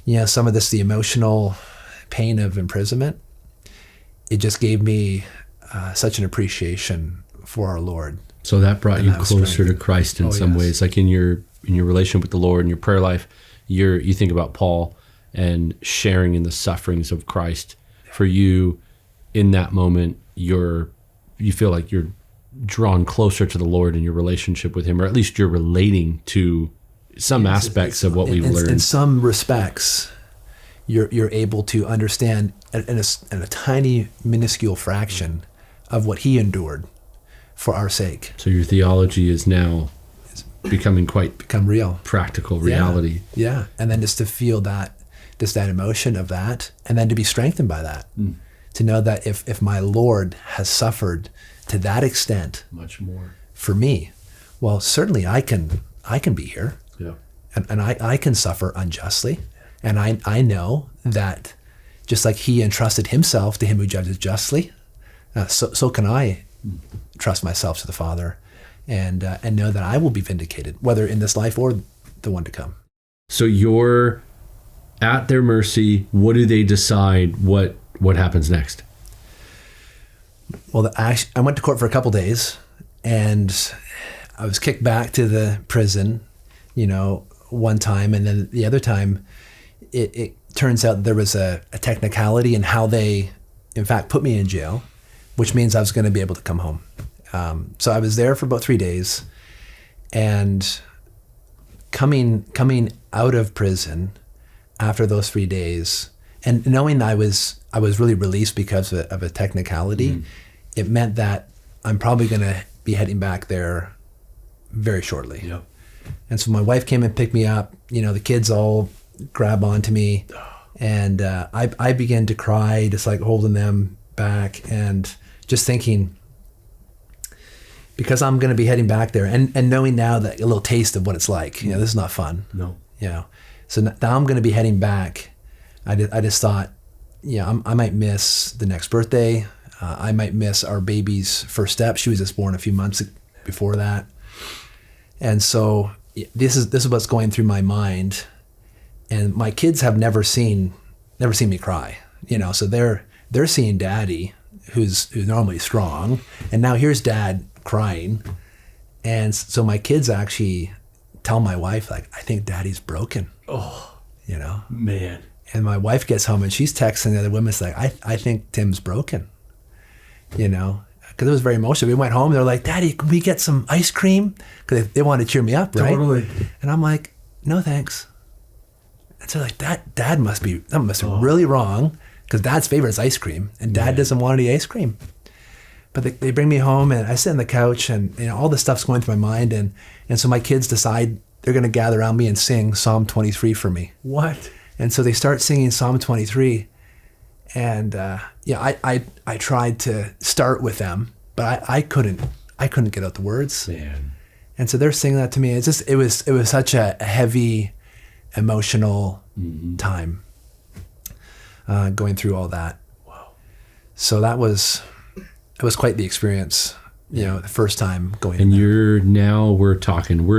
you know, some of this, the emotional pain of imprisonment, it just gave me such an appreciation for our Lord. So that brought you closer to Christ in some ways, like in your relationship with the Lord and your prayer life. You think about Paul and sharing in the sufferings of Christ. For you, in that moment, you feel like you're drawn closer to the Lord in your relationship with him, or at least you're relating to some aspects of what we've learned. In some respects, you're able to understand in a tiny, minuscule fraction of what he endured for our sake. So your theology is now become real, practical reality. Yeah. And then just to feel that emotion of that, and then to be strengthened by that, to know that if my Lord has suffered to that extent, much more for me, well, certainly I can be here, and I can suffer unjustly, and I know that just like he entrusted himself to him who judges justly, so can I trust myself to the Father, and know that I will be vindicated, whether in this life or the one to come. So you're at their mercy. What do they decide? What happens next? Well, I went to court for a couple days, and I was kicked back to the prison, you know, one time, and then the other time, it turns out there was a technicality in how they, in fact, put me in jail, which means I was going to be able to come home. So I was there for about 3 days, and coming out of prison after those 3 days, and knowing I was really released because of a technicality, it meant that I'm probably going to be heading back there very shortly. Yep. And so my wife came and picked me up. You know, the kids all grab onto me, and I began to cry, just like holding them back, and just thinking, because I'm going to be heading back there, and knowing now that a little taste of what it's like, you know, this is not fun. No. You know, so now I'm going to be heading back. I just thought, you know, I might miss the next birthday. I might miss our baby's first step. She was just born a few months before that. And so this is what's going through my mind. And my kids have never seen me cry, you know, so they're seeing Daddy, who's normally strong, and now here's Dad crying. And so my kids actually tell my wife, like, I think Daddy's broken. Oh, you know, man. And my wife gets home and she's texting the other women, it's like, I think Tim's broken, you know, because it was very emotional. We went home, they're like, Daddy, can we get some ice cream? Because they wanted to cheer me up, right? Totally. And I'm like, no, thanks. And so like, Dad must be really wrong, because Dad's favorite is ice cream, and Dad doesn't want any ice cream. But they bring me home, and I sit on the couch, and you know, all this stuff's going through my mind, and so my kids decide they're going to gather around me and sing Psalm 23 for me. What? And so they start singing Psalm 23, and I tried to start with them, but I couldn't get out the words. Man. And so they're singing that to me. It's just it was such a heavy, emotional time going through all that. Wow. So it was quite the experience, you know, the first time going. And we're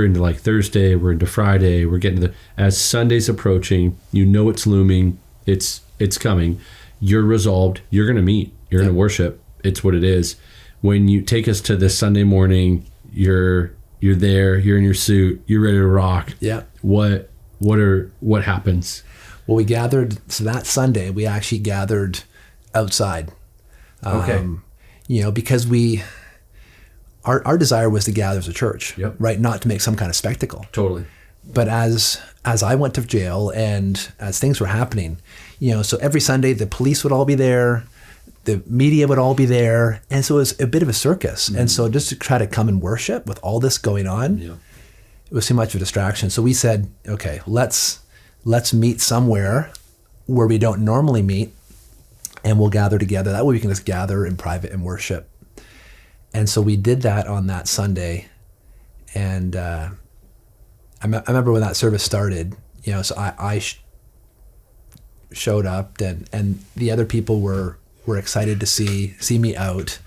into like Thursday, we're into Friday, we're getting as Sunday's approaching, you know, it's looming, it's coming. You're resolved, you're going to meet, you're going to worship. It's what it is. When you take us to this Sunday morning, you're You're there. You're in your suit. You're ready to rock. Yeah. What happens? Well, we gathered. So that Sunday, we actually gathered outside. Okay. Because our desire was to gather as a church, Yep. right? Not to make some kind of spectacle. Totally. But as I went to jail and as things were happening, so every Sunday the police would all be there, the media would all be there, and so it was a bit of a circus. And so just to try to come and worship with all this going on, it was too much of a distraction. So we said, okay, let's meet somewhere where we don't normally meet, and we'll gather together. That way we can just gather in private and worship. And so we did that on that Sunday, and I remember when that service started. So I showed up, and the other people were excited to see me out.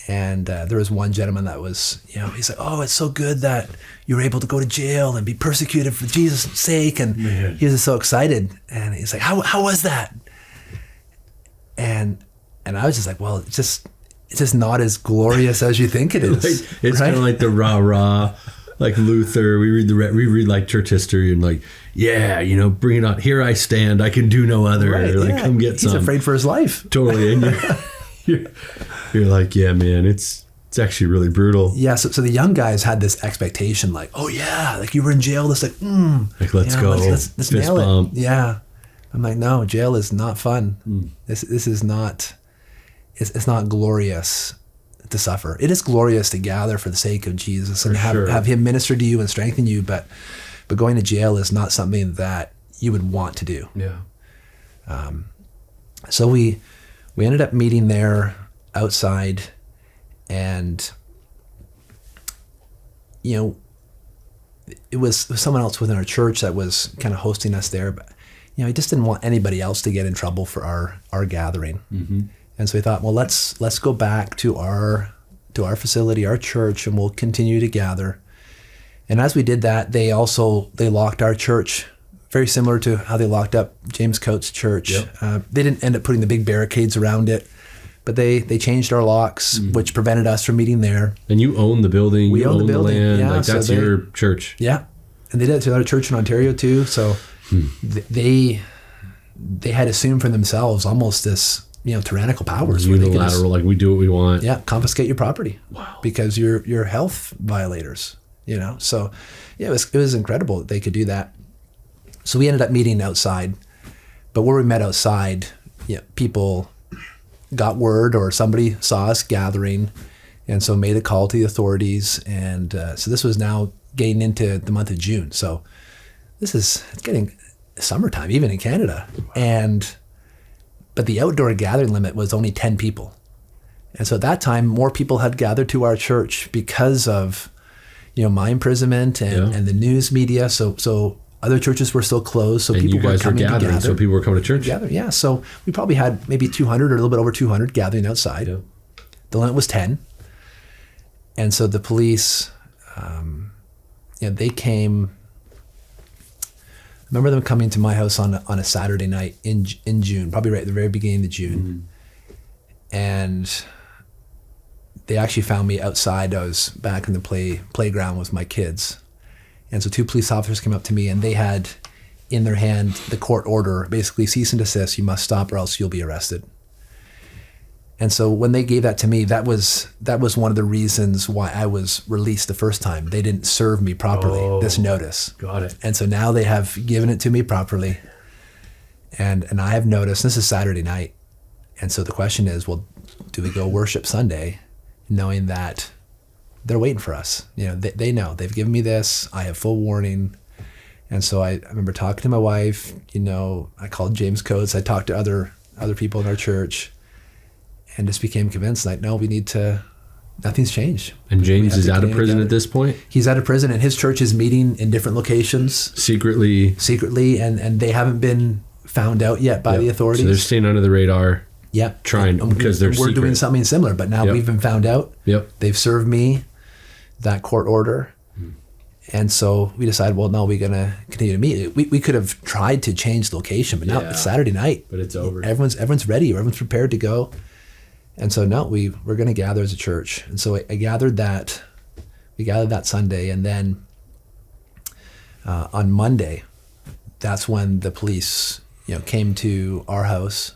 And there was one gentleman that was, he's like, "Oh, it's so good that you were able to go to jail and be persecuted for Jesus' sake." And he was just so excited. And he's like, "How was that?" And I was just like, "Well, it's just not as glorious as you think it is." It's right? kind of like the rah-rah, like Luther. We read like church history and like, bring it on. Here I stand. I can do no other. Right, like, come get some. He's afraid for his life. Totally. And you're like, yeah, man, it's actually really brutal. Yeah. So the young guys had this expectation, like, oh yeah, like you were in jail. It's like, let's go. Let's nail it. Yeah. I'm like, no, jail is not fun. This is not. It's not glorious to suffer. It is glorious to gather for the sake of Jesus and have him minister to you and strengthen you. But going to jail is not something that you would want to do. Yeah. So we ended up meeting there outside, and it was someone else within our church that was kind of hosting us there. But he just didn't want anybody else to get in trouble for our gathering. Mm-hmm. And so we thought, well, let's go back to our facility, our church, and we'll continue to gather. And as we did that, they locked our church, very similar to how they locked up James Coates' church. Yep. They didn't end up putting the big barricades around it, but they changed our locks, which prevented us from meeting there. And you own the building. We own the building. Land. Yeah, like that's your church. Yeah, and they did it to another church in Ontario too. So they had assumed for themselves almost this tyrannical powers. Unilateral, like we do what we want. Yeah, confiscate your property. Wow. Because you're health violators. So yeah, it was incredible that they could do that. So we ended up meeting outside, but where we met outside, people got word or somebody saw us gathering, and so made a call to the authorities. And so this was now getting into the month of June. So it's getting summertime, even in Canada. Wow. But the outdoor gathering limit was only 10 people. And so at that time, more people had gathered to our church because of, my imprisonment and the news media. So other churches were still closed. So and people you guys were coming were gathering, to gather. so people were coming to church. Gather, yeah. So we probably had maybe 200 or a little bit over 200 gathering outside. Yeah. The limit was 10. And so the police, they came. I remember them coming to my house on a Saturday night in June, probably right at the very beginning of June. Mm-hmm. And they actually found me outside. I was back in the playground with my kids. And so 2 police officers came up to me, and they had in their hand the court order, basically cease and desist, you must stop or else you'll be arrested. And so when they gave that to me, that was one of the reasons why I was released the first time. They didn't serve me properly, this notice. Got it. And so now they have given it to me properly. And I have noticed, this is Saturday night. And so the question is, well, do we go worship Sunday knowing that they're waiting for us? They know. They've given me this. I have full warning. And so I remember talking to my wife. I called James Coates. I talked to other people in our church, and just became convinced, like, no, we need to, nothing's changed. And James is out of prison at this point? He's out of prison, and his church is meeting in different locations. Secretly, and they haven't been found out yet by the authorities. So they're staying under the radar. Yep. Trying, because we're secret. Doing something similar, but now we've been found out. Yep. They've served me that court order. And so we decided, well, no, we're going to continue to meet. We could have tried to change the location, but now it's Saturday night. But it's over. Everyone's ready. Everyone's prepared to go. And so no, we're going to gather as a church. And so I gathered that we gathered that Sunday, and then on Monday, that's when the police, came to our house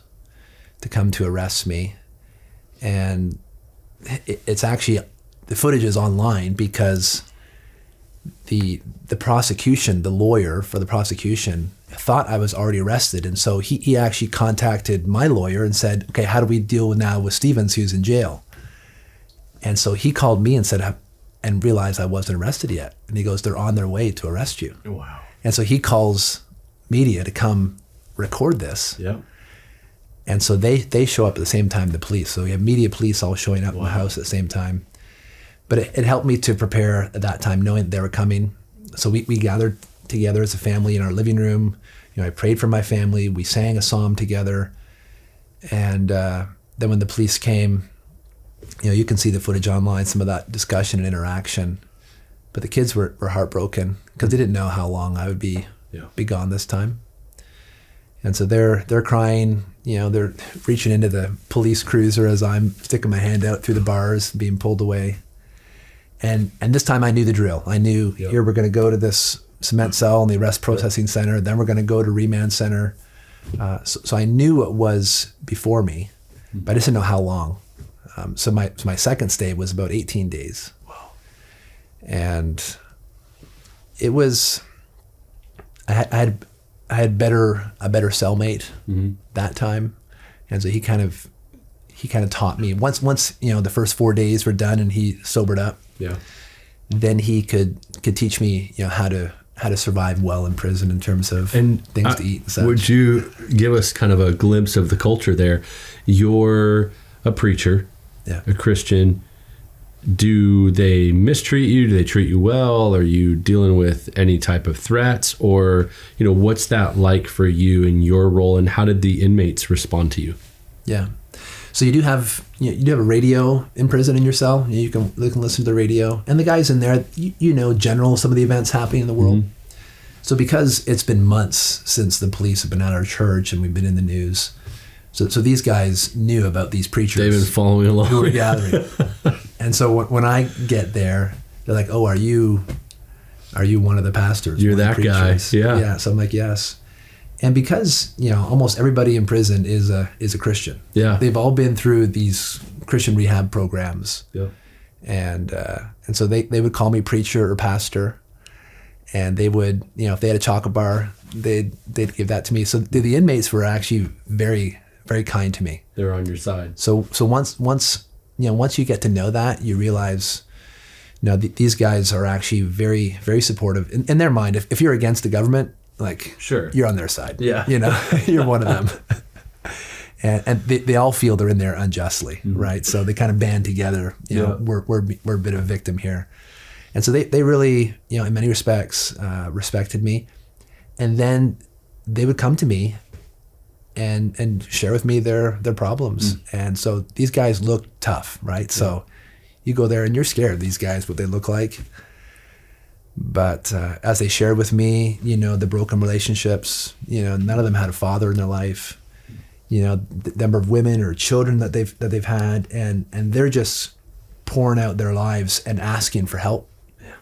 to come to arrest me. And it's actually, the footage is online because the prosecution, the lawyer for the prosecution, thought I was already arrested. And so he actually contacted my lawyer and said, okay, how do we deal now with Stephens, who's in jail? And so he called me and said, and realized I wasn't arrested yet. And he goes, they're on their way to arrest you. Wow. And so he calls media to come record this. Yeah. And so they show up at the same time, the police. So we have media police all showing up in the house at the same time. But it helped me to prepare at that time, knowing that they were coming. So we gathered together as a family in our living room. I prayed for my family. We sang a psalm together. And then when the police came, you can see the footage online, some of that discussion and interaction. But the kids were heartbroken because they didn't know how long I would be gone this time. And so they're crying, they're reaching into the police cruiser as I'm sticking my hand out through the bars, being pulled away. And this time I knew the drill. I knew here we're going to go to this cement cell in the arrest processing center. Then we're going to go to remand center. So I knew what was before me, but I just didn't know how long. So my second stay was about 18 days. Wow. And it was, I had a better cellmate that time. And so he kind of taught me once, the first 4 days were done and he sobered up. Yeah. Then he could teach me, how to survive well in prison in terms of things to eat and such. Would you give us kind of a glimpse of the culture there? You're a preacher, a Christian. Do they mistreat you? Do they treat you well? Are you dealing with any type of threats? Or, what's that like for you in your role, and how did the inmates respond to you? Yeah. So you do have a radio in prison in your cell. You can listen to the radio, and the guys in there, general some of the events happening in the world. Mm-hmm. So because it's been months since the police have been at our church and we've been in the news, so these guys knew about these preachers. They've been following along. Who were gathering. And so when I get there, they're like, "Oh, are you one of the pastors? You're that guy." Yeah. Yeah. So I'm like, "Yes." And because, almost everybody in prison is a Christian. Yeah. They've all been through these Christian rehab programs. Yeah. And so they would call me preacher or pastor. And they would, if they had a chocolate bar, they'd give that to me. So the inmates were actually very, very kind to me. They're on your side. So once you get to know that, you realize, these guys are actually very, very supportive. In their mind, if you're against the government, sure, you're on their side. Yeah. You're one of them. And they all feel they're in there unjustly, right? So they kind of band together. We're a bit of a victim here. And so they really, in many respects, respected me. And then they would come to me and share with me their problems. And so these guys look tough, right? Yeah. So you go there and you're scared of these guys, what they look like. But as they shared with me, the broken relationships, none of them had a father in their life. The number of women or children that they've had, and they're just pouring out their lives and asking for help. Yeah.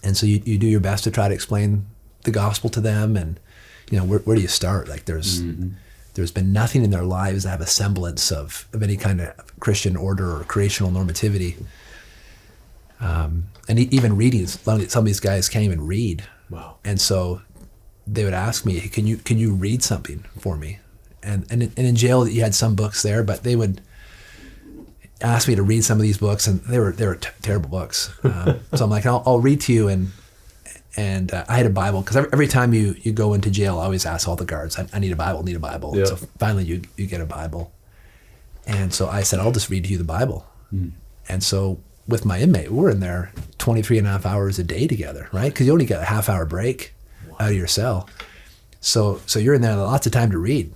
And so you do your best to try to explain the gospel to them, and where do you start? Like there's been nothing in their lives that have a semblance of any kind of Christian order or creational normativity. And even reading, some of these guys can't even read. Wow. And so they would ask me, can you read something for me? And in jail, you had some books there, but they would ask me to read some of these books, and they were terrible books. So I'm like, I'll read to you, and I had a Bible, because every time you go into jail, I always ask all the guards, I need a Bible. Yeah. So finally you get a Bible. And so I said, I'll just read to you the Bible. And so with my inmate, we're in there 23 and a half hours a day together, right? Because you only get a half-hour break out of your cell. So you're in there lots of time to read.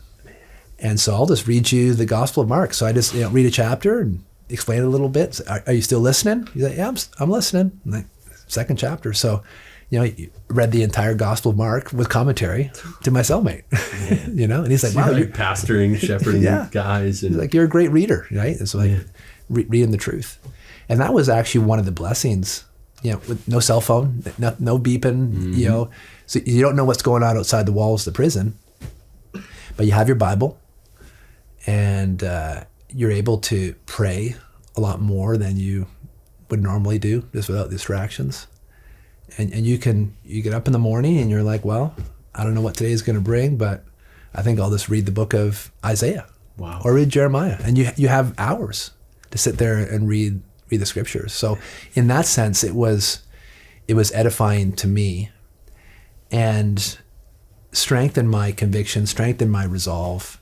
And so I'll just read you the Gospel of Mark. So I just read a chapter and explain it a little bit. So, are you still listening? He's like, yeah, I'm listening. And like, second chapter. So, read the entire Gospel of Mark with commentary to my cellmate. And he's like, wow, you're pastoring, shepherding guys. And he's like, you're a great reader, right? It's like reading the truth. And that was actually one of the blessings with no cell phone, no beeping, so you don't know what's going on outside the walls of the prison, but you have your Bible, and you're able to pray a lot more than you would normally do, just without distractions. And you get up in the morning and you're like, well, I don't know what today is going to bring, but I think I'll just read the book of Isaiah. Wow. Or read Jeremiah. And you have hours to sit there and read the scriptures. So in that sense, it was edifying to me and strengthened my conviction, strengthened my resolve.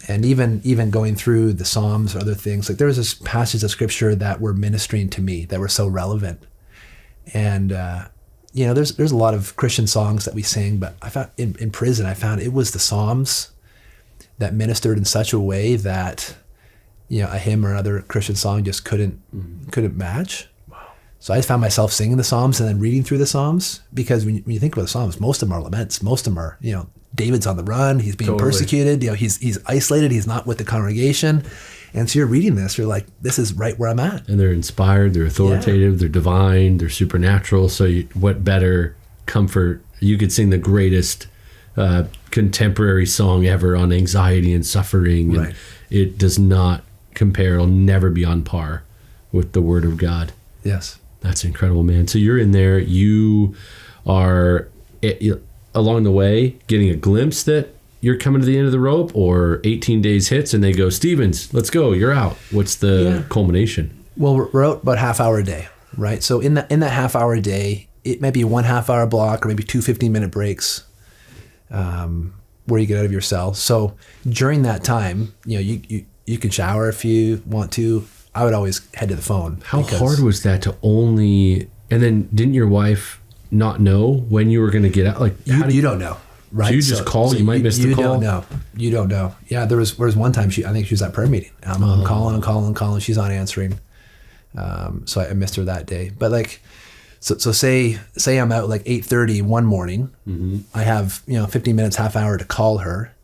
And even going through the Psalms or other things, like there was this passages of scripture that were ministering to me, that were so relevant. And there's a lot of Christian songs that we sing, but I found in prison, I found it was the Psalms that ministered in such a way that a hymn or another Christian song just couldn't match. Wow. So I found myself singing the Psalms and then reading through the Psalms, because when you think about the Psalms, most of them are laments. Most of them are, David's on the run, he's being persecuted, he's isolated, he's not with the congregation. And so you're reading this, you're like, this is right where I'm at. And they're inspired, they're authoritative, they're divine, they're supernatural. So what better comfort? You could sing the greatest contemporary song ever on anxiety and suffering. And it does not compare, it'll never be on par with the Word of God. Yes. That's incredible, man. So you're in there, you are along the way getting a glimpse that you're coming to the end of the rope, or 18 days hits and they go, Stephens, let's go, you're out. What's the culmination? Well, we're out about half hour a day, right? So in that half hour a day, it might be 1 half hour block or maybe 2 15-minute breaks where you get out of your cell. So during that time, you can shower if you want to. I would always head to the phone. How hard was that to only, and then didn't your wife not know when you were going to get out? Like you don't know. Right. So you just call, you might miss the call. You don't know. Yeah, there was one time I think she was at prayer meeting. I'm calling. She's not answering. So I missed her that day. But so say I'm out like 8:30 one morning. Mm-hmm. I have 15 minutes, half hour to call her,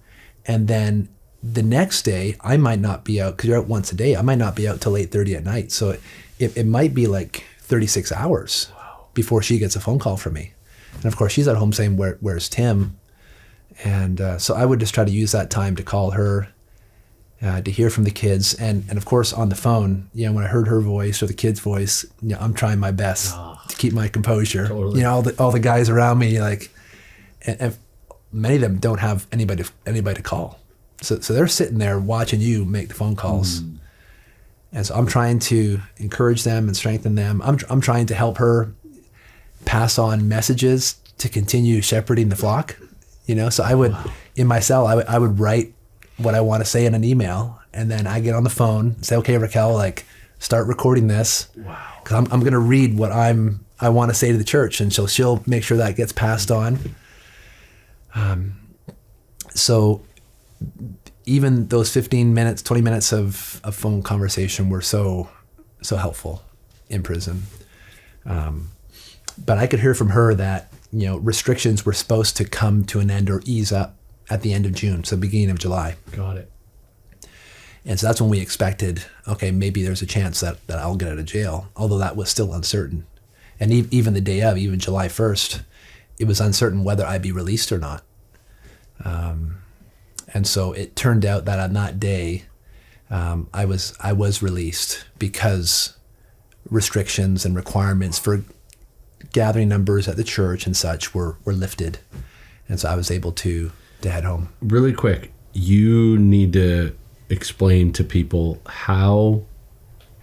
and then the next day I might not be out, because you're out once a day. I might not be out till 8:30 at night. So it might be like 36 hours before she gets a phone call from me. And of course she's at home saying, where's Tim? And so I would just try to use that time to call her, to hear from the kids. And of course, on the phone, when I heard her voice or the kid's voice, I'm trying my best to keep my composure. Totally. All the guys around me, and many of them don't have anybody to call. So they're sitting there watching you make the phone calls. Mm. And so I'm trying to encourage them and strengthen them. I'm trying to help her pass on messages to continue shepherding the flock. So I would, in my cell, I would write what I want to say in an email, and then I get on the phone, say, okay, Raquel, start recording this. Wow. Because I'm going to read what I want to say to the church, and she'll make sure that gets passed on. So even those 15 minutes, 20 minutes of phone conversation were so helpful in prison. But I could hear from her that restrictions were supposed to come to an end or ease up at the end of June, so beginning of July. Got it. And so that's when we expected, okay, maybe there's a chance that I'll get out of jail, although that was still uncertain. And even the day of, even July 1st, it was uncertain whether I'd be released or not. And so it turned out that on that day, I was released, because restrictions and requirements for gathering numbers at the church and such were lifted. And so I was able to head home. Really quick, you need to explain to people how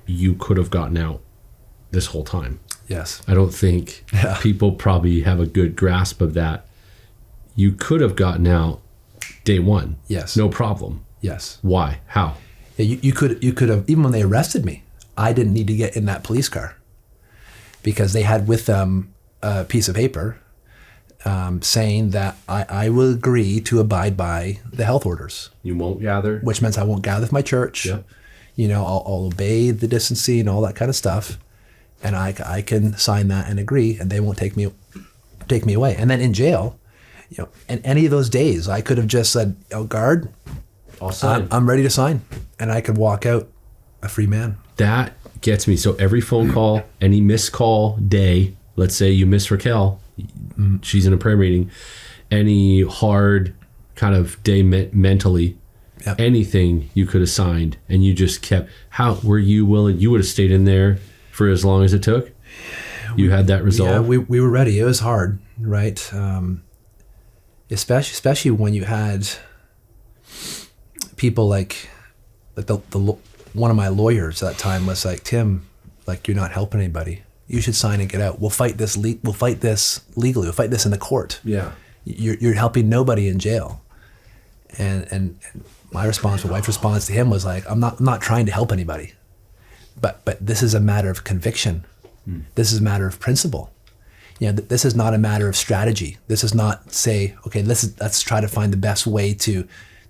you could have gotten out this whole time. Yes. I don't think people probably have a good grasp of that. You could have gotten out day one. Yes. No problem. Yes. Why? How? Yeah, you could have, even when they arrested me, I didn't need to get in that police car, because they had with them a piece of paper saying that I will agree to abide by the health orders. You won't gather? Which means I won't gather with my church. Yep. I'll obey the distancing and all that kind of stuff. And I can sign that and agree, and they won't take me away. And then in jail, and any of those days, I could have just said, "Oh, guard, I'll sign. I'm ready to sign," and I could walk out a free man. That gets me. So every phone call, any missed call day, let's say you miss Raquel, she's in a prayer meeting, any hard kind of day mentally, anything you could have signed, and you just kept, how were you willing? You would have stayed in there for as long as it took? You had that resolve? Yeah, we were ready. It was hard, right? Especially when you had people like the one of my lawyers at that time was like, Tim, like, you're not helping anybody. You should sign and get out. We'll fight this legally. We'll fight this in the court. Yeah. You're helping nobody in jail. And my response, my wife's response to him was like, I'm not trying to help anybody, but this is a matter of conviction. This is a matter of principle. This is not a matter of strategy. This is not say, okay, let's try to find the best way to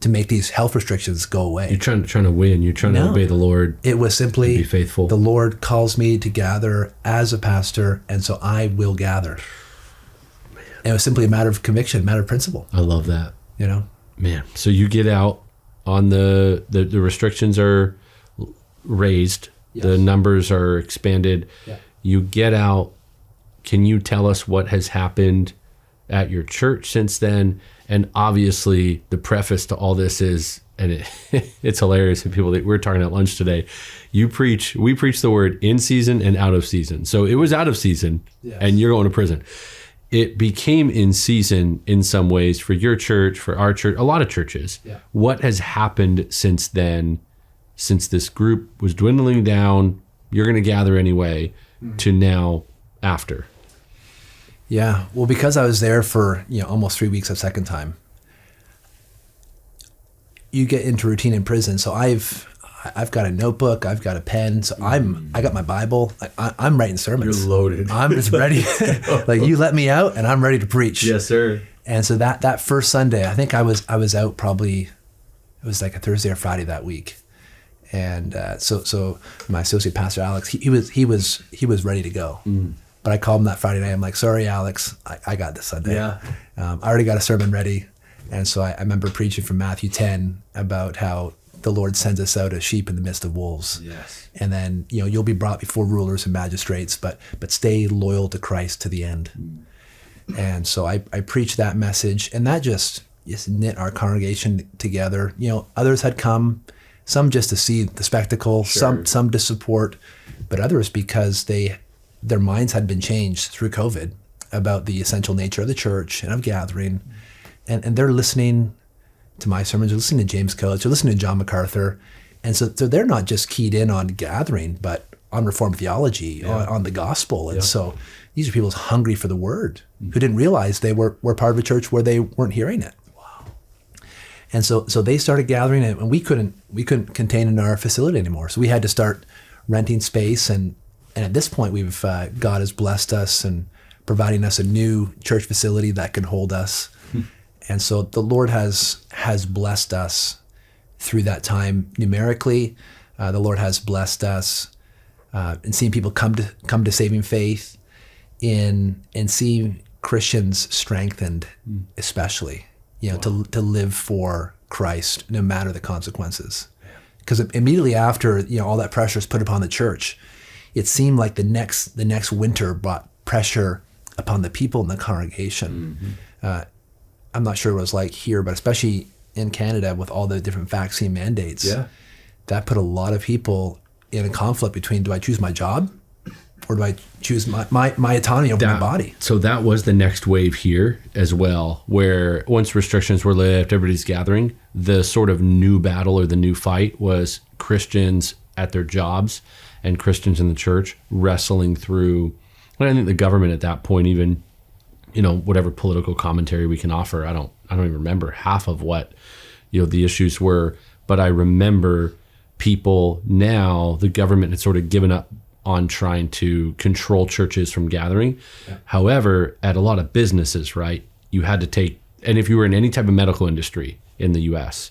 make these health restrictions go away. You're trying to win. You're trying to obey the Lord. It was simply, be faithful. The Lord calls me to gather as a pastor, and so I will gather. Man. And it was simply a matter of conviction, a matter of principle. I love that. Man, so you get out on the restrictions are raised. Yes. The numbers are expanded. Yeah. You get out. Can you tell us what has happened at your church since then? And obviously the preface to all this is, and it's hilarious to people that we're talking at lunch today. We preach the word in season and out of season. So it was out of season, yes, and you're going to prison. It became in season in some ways for your church, for our church, a lot of churches. Yeah. What has happened since then, since this group was dwindling down, you're going to gather anyway, to now after? Yeah, well, because I was there for almost 3 weeks a second time, you get into routine in prison. So I've got a notebook, I've got a pen, so I got my Bible, I'm writing sermons. You're loaded. I'm just ready. Like, you let me out, and I'm ready to preach. Yes, sir. And so that first Sunday, I think I was out probably, it was like a Thursday or Friday that week, and so my associate pastor Alex, he was ready to go. But I called him that Friday night. I'm like, sorry, Alex, I got this Sunday. Yeah. I already got a sermon ready. And so I remember preaching from Matthew 10 about how the Lord sends us out as sheep in the midst of wolves. Yes. And then, you'll be brought before rulers and magistrates, but stay loyal to Christ to the end. And so I preached that message, and that just knit our congregation together. Others had come, some just to see the spectacle, sure, some to support, but others because their minds had been changed through COVID about the essential nature of the church and of gathering. And they're listening to my sermons, they're listening to James Coates, they're listening to John MacArthur. And so they're not just keyed in on gathering, but on Reformed theology, on the gospel. And so these are people hungry for the word, who didn't realize they were part of a church where they weren't hearing it. Wow. And so they started gathering, and we couldn't contain in our facility anymore. So we had to start renting space, and at this point, God has blessed us and providing us a new church facility that can hold us. And so the Lord has blessed us through that time numerically. The Lord has blessed us in seeing people come to saving faith, in seeing Christians strengthened, especially, to live for Christ no matter the consequences. Because immediately after all that pressure is put upon the church, it seemed like the next winter brought pressure upon the people in the congregation. I'm not sure what it was like here, but especially in Canada with all the different vaccine mandates, that put a lot of people in a conflict between, do I choose my job or do I choose my autonomy over my body? So that was the next wave here as well, where once restrictions were lifted, everybody's gathering, the sort of new battle or the new fight was Christians at their jobs and Christians in the church wrestling through, and I think the government at that point, even, whatever political commentary we can offer, I don't even remember half of what, the issues were, but I remember people now, the government had sort of given up on trying to control churches from gathering. Yeah. However, at a lot of businesses, right, you had to take, and if you were in any type of medical industry in the US,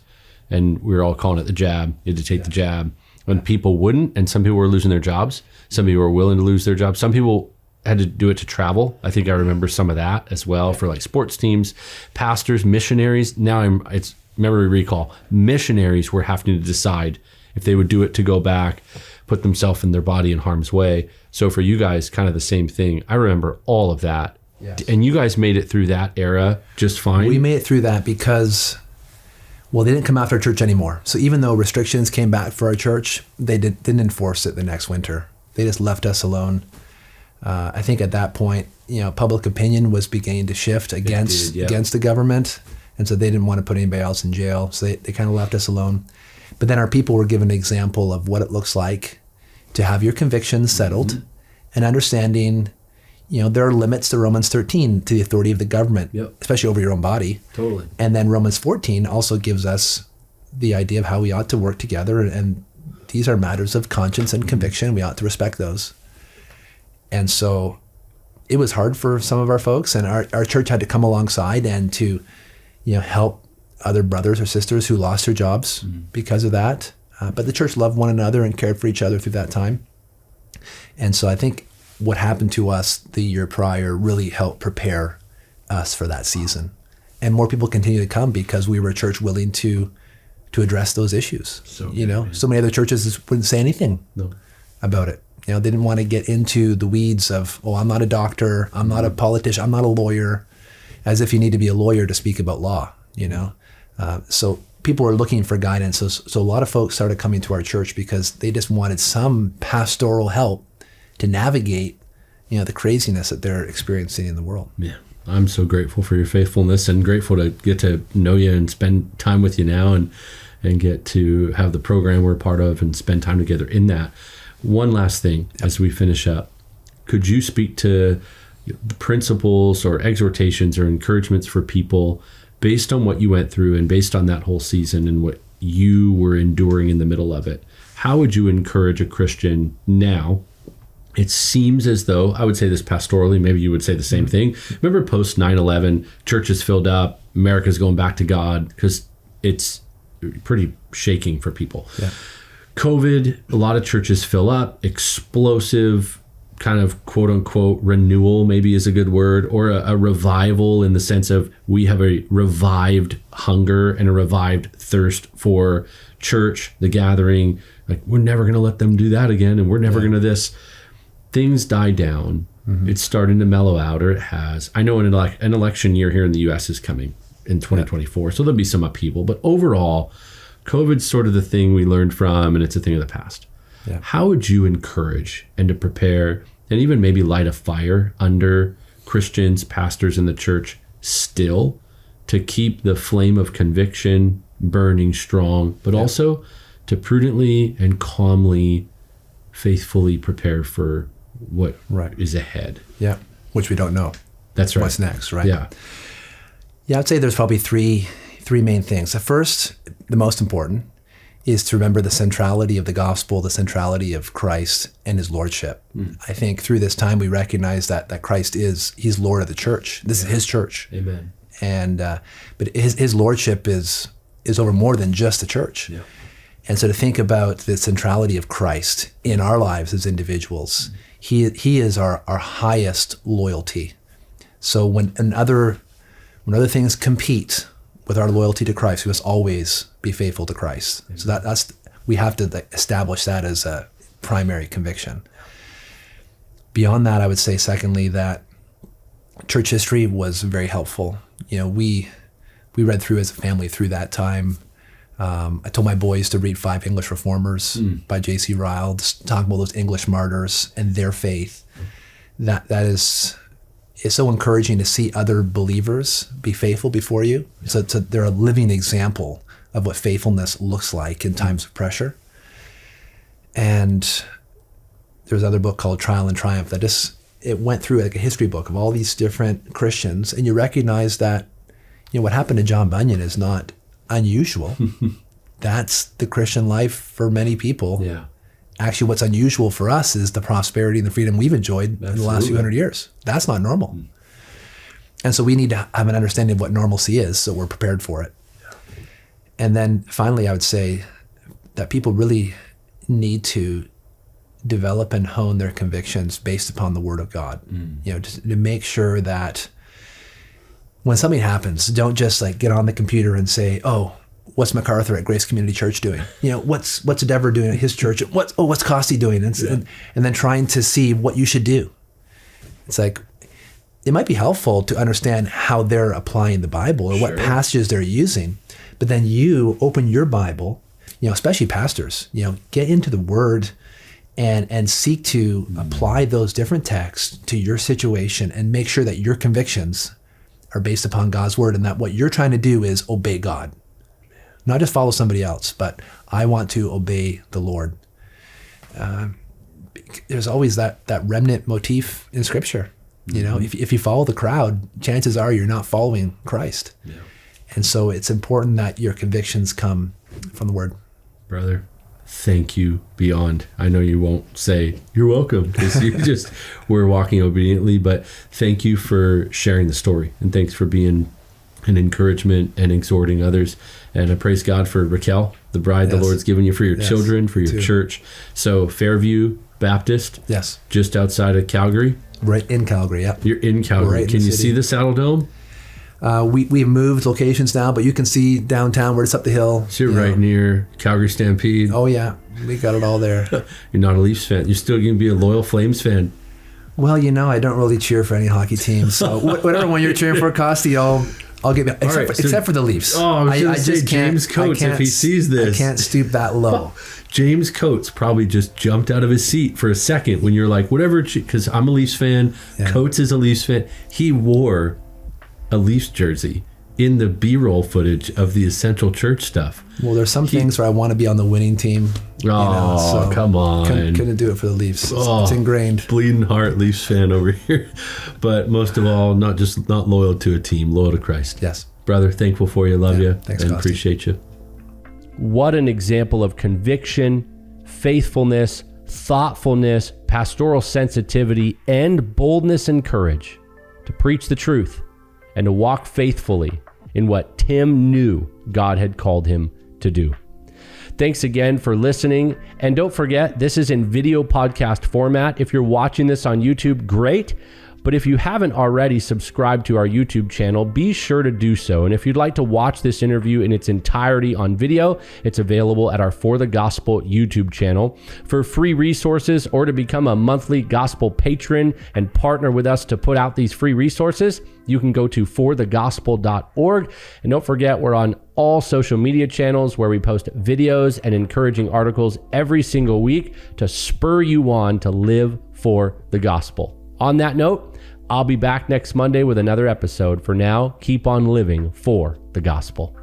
and we were all calling it the jab, you had to take the jab. When people wouldn't, and some people were losing their jobs, some people were willing to lose their jobs, some people had to do it to travel. I think I remember some of that as well for like sports teams, pastors, missionaries. Now it's memory recall. Missionaries were having to decide if they would do it to go back. put themselves and their body in harm's way. So for you guys, kind of the same thing. I remember all of that. Yes. And you guys made it through that era just fine? We made it through that because, well, they didn't come after our church anymore. So even though restrictions came back for our church, they didn't enforce it the next winter. They just left us alone. I think at that point, public opinion was beginning to shift against the government. And so they didn't want to put anybody else in jail. So they kind of left us alone. But then our people were given an example of what it looks like to have your convictions settled and understanding, there are limits to Romans 13 to the authority of the government, especially over your own body. Totally. And then Romans 14 also gives us the idea of how we ought to work together. And these are matters of conscience and conviction. We ought to respect those. And so it was hard for some of our folks, and our church had to come alongside and to, help other brothers or sisters who lost their jobs because of that. But the church loved one another and cared for each other through that time. And so I think what happened to us the year prior really helped prepare us for that season. And more people continue to come because we were a church willing to address those issues. So many other churches just wouldn't say anything about it. They didn't want to get into the weeds of, I'm not a doctor, I'm not a politician, I'm not a lawyer, as if you need to be a lawyer to speak about law, So people were looking for guidance. So a lot of folks started coming to our church because they just wanted some pastoral help to navigate, the craziness that they're experiencing in the world. Yeah. I'm so grateful for your faithfulness and grateful to get to know you and spend time with you now and get to have the program we're a part of and spend time together in that. One last thing as we finish up, could you speak to the principles or exhortations or encouragements for people based on what you went through and based on that whole season and what you were enduring in the middle of it? How would you encourage a Christian now? It seems as though, I would say this pastorally, maybe you would say the same thing. Remember post 9/11, churches filled up, America's going back to God, because it's pretty shaking for people. Yeah. COVID, a lot of churches fill up, explosive kind of quote unquote renewal maybe is a good word, or a revival in the sense of we have a revived hunger and a revived thirst for church, the gathering. Like, we're never going to let them do that again, and we're never going to this. Things die down. It's starting to mellow out, or it has. I know an election year here in the U.S. is coming in 2024, so there'll be some upheaval. But overall, COVID's sort of the thing we learned from, and it's a thing of the past. Yeah. How would you encourage and to prepare and even maybe light a fire under Christians, pastors in the church still to keep the flame of conviction burning strong, but also to prudently and calmly, faithfully prepare for what is ahead? Yeah, which we don't know. That's right. What's next, right? Yeah. Yeah, I'd say there's probably three main things. The first, the most important, is to remember the centrality of the gospel, the centrality of Christ and his lordship. I think through this time we recognize that Christ he's Lord of the church. This is his church. Amen. And but his lordship is over more than just the church. Yeah. And so to think about the centrality of Christ in our lives as individuals, he is our highest loyalty. So when other things compete with our loyalty to Christ, we must always be faithful to Christ. Amen. So that's we have to establish that as a primary conviction. Beyond that, I would say, secondly, that church history was very helpful. We read through as a family through that time. I told my boys to read 5 English Reformers by J.C. Ryle, talking about those English martyrs and their faith. That is so encouraging to see other believers be faithful before you. So they're a living example of what faithfulness looks like in times of pressure. And there's another book called Trial and Triumph that it went through like a history book of all these different Christians, and you recognize that what happened to John Bunyan is not unusual. That's the Christian life for many people. Yeah. Actually, what's unusual for us is the prosperity and the freedom we've enjoyed in the last few hundred years. That's not normal. And so we need to have an understanding of what normalcy is, so we're prepared for it. Yeah. And then finally, I would say that people really need to develop and hone their convictions based upon the Word of God. To make sure that when something happens, don't just like get on the computer and say, oh, what's MacArthur at Grace Community Church doing? What's Dever doing at his church? What's Costi doing? And then trying to see what you should do. It's like, it might be helpful to understand how they're applying the Bible or what passages they're using, but then you open your Bible, especially pastors, get into the Word and seek to apply those different texts to your situation and make sure that your convictions are based upon God's Word, and that what you're trying to do is obey God. Not just follow somebody else, but I want to obey the Lord. There's always that remnant motif in Scripture. If you follow the crowd, chances are you're not following Christ. Yeah. And so it's important that your convictions come from the Word. Brother, thank you beyond. I know you won't say you're welcome, because we're walking obediently, but thank you for sharing the story, and thanks for being an encouragement and exhorting others. And I praise God for Raquel, the bride the Lord's given you, for your children, for your church. So Fairview Baptist, just outside of Calgary. Right in Calgary, yeah. You're in Calgary. Right. Can you see the Saddle Dome? We've moved locations now, but you can see downtown where it's up the hill. So you're right near Calgary Stampede. Oh, yeah. We got it all there. You're not a Leafs fan. You're still going to be a loyal Flames fan. Well, I don't really cheer for any hockey teams. So whatever one you're cheering for, Costi, I'll give it. Except for the Leafs. Oh, I just James Coates, if he sees this. I can't stoop that low. James Coates probably just jumped out of his seat for a second when you're like, whatever, because I'm a Leafs fan. Yeah. Coates is a Leafs fan. He wore a Leafs jersey in the B-roll footage of the Essential Church stuff. Well, there's some things where I want to be on the winning team. So come on. Couldn't do it for the Leafs. It's ingrained. Bleeding heart Leafs fan over here. But most of all, not loyal to a team, loyal to Christ. Yes. Brother, thankful for you. Love you. Thanks, and Costi. Appreciate you. What an example of conviction, faithfulness, thoughtfulness, pastoral sensitivity, and boldness and courage to preach the truth and to walk faithfully in what Tim knew God had called him to do. Thanks again for listening. And don't forget, this is in video podcast format. If you're watching this on YouTube, great. But if you haven't already subscribed to our YouTube channel, be sure to do so. And if you'd like to watch this interview in its entirety on video, it's available at our For the Gospel YouTube channel. For free resources or to become a monthly gospel patron and partner with us to put out these free resources, you can go to forthegospel.org. And don't forget, we're on all social media channels where we post videos and encouraging articles every single week to spur you on to live for the gospel. On that note, I'll be back next Monday with another episode. For now, keep on living for the gospel.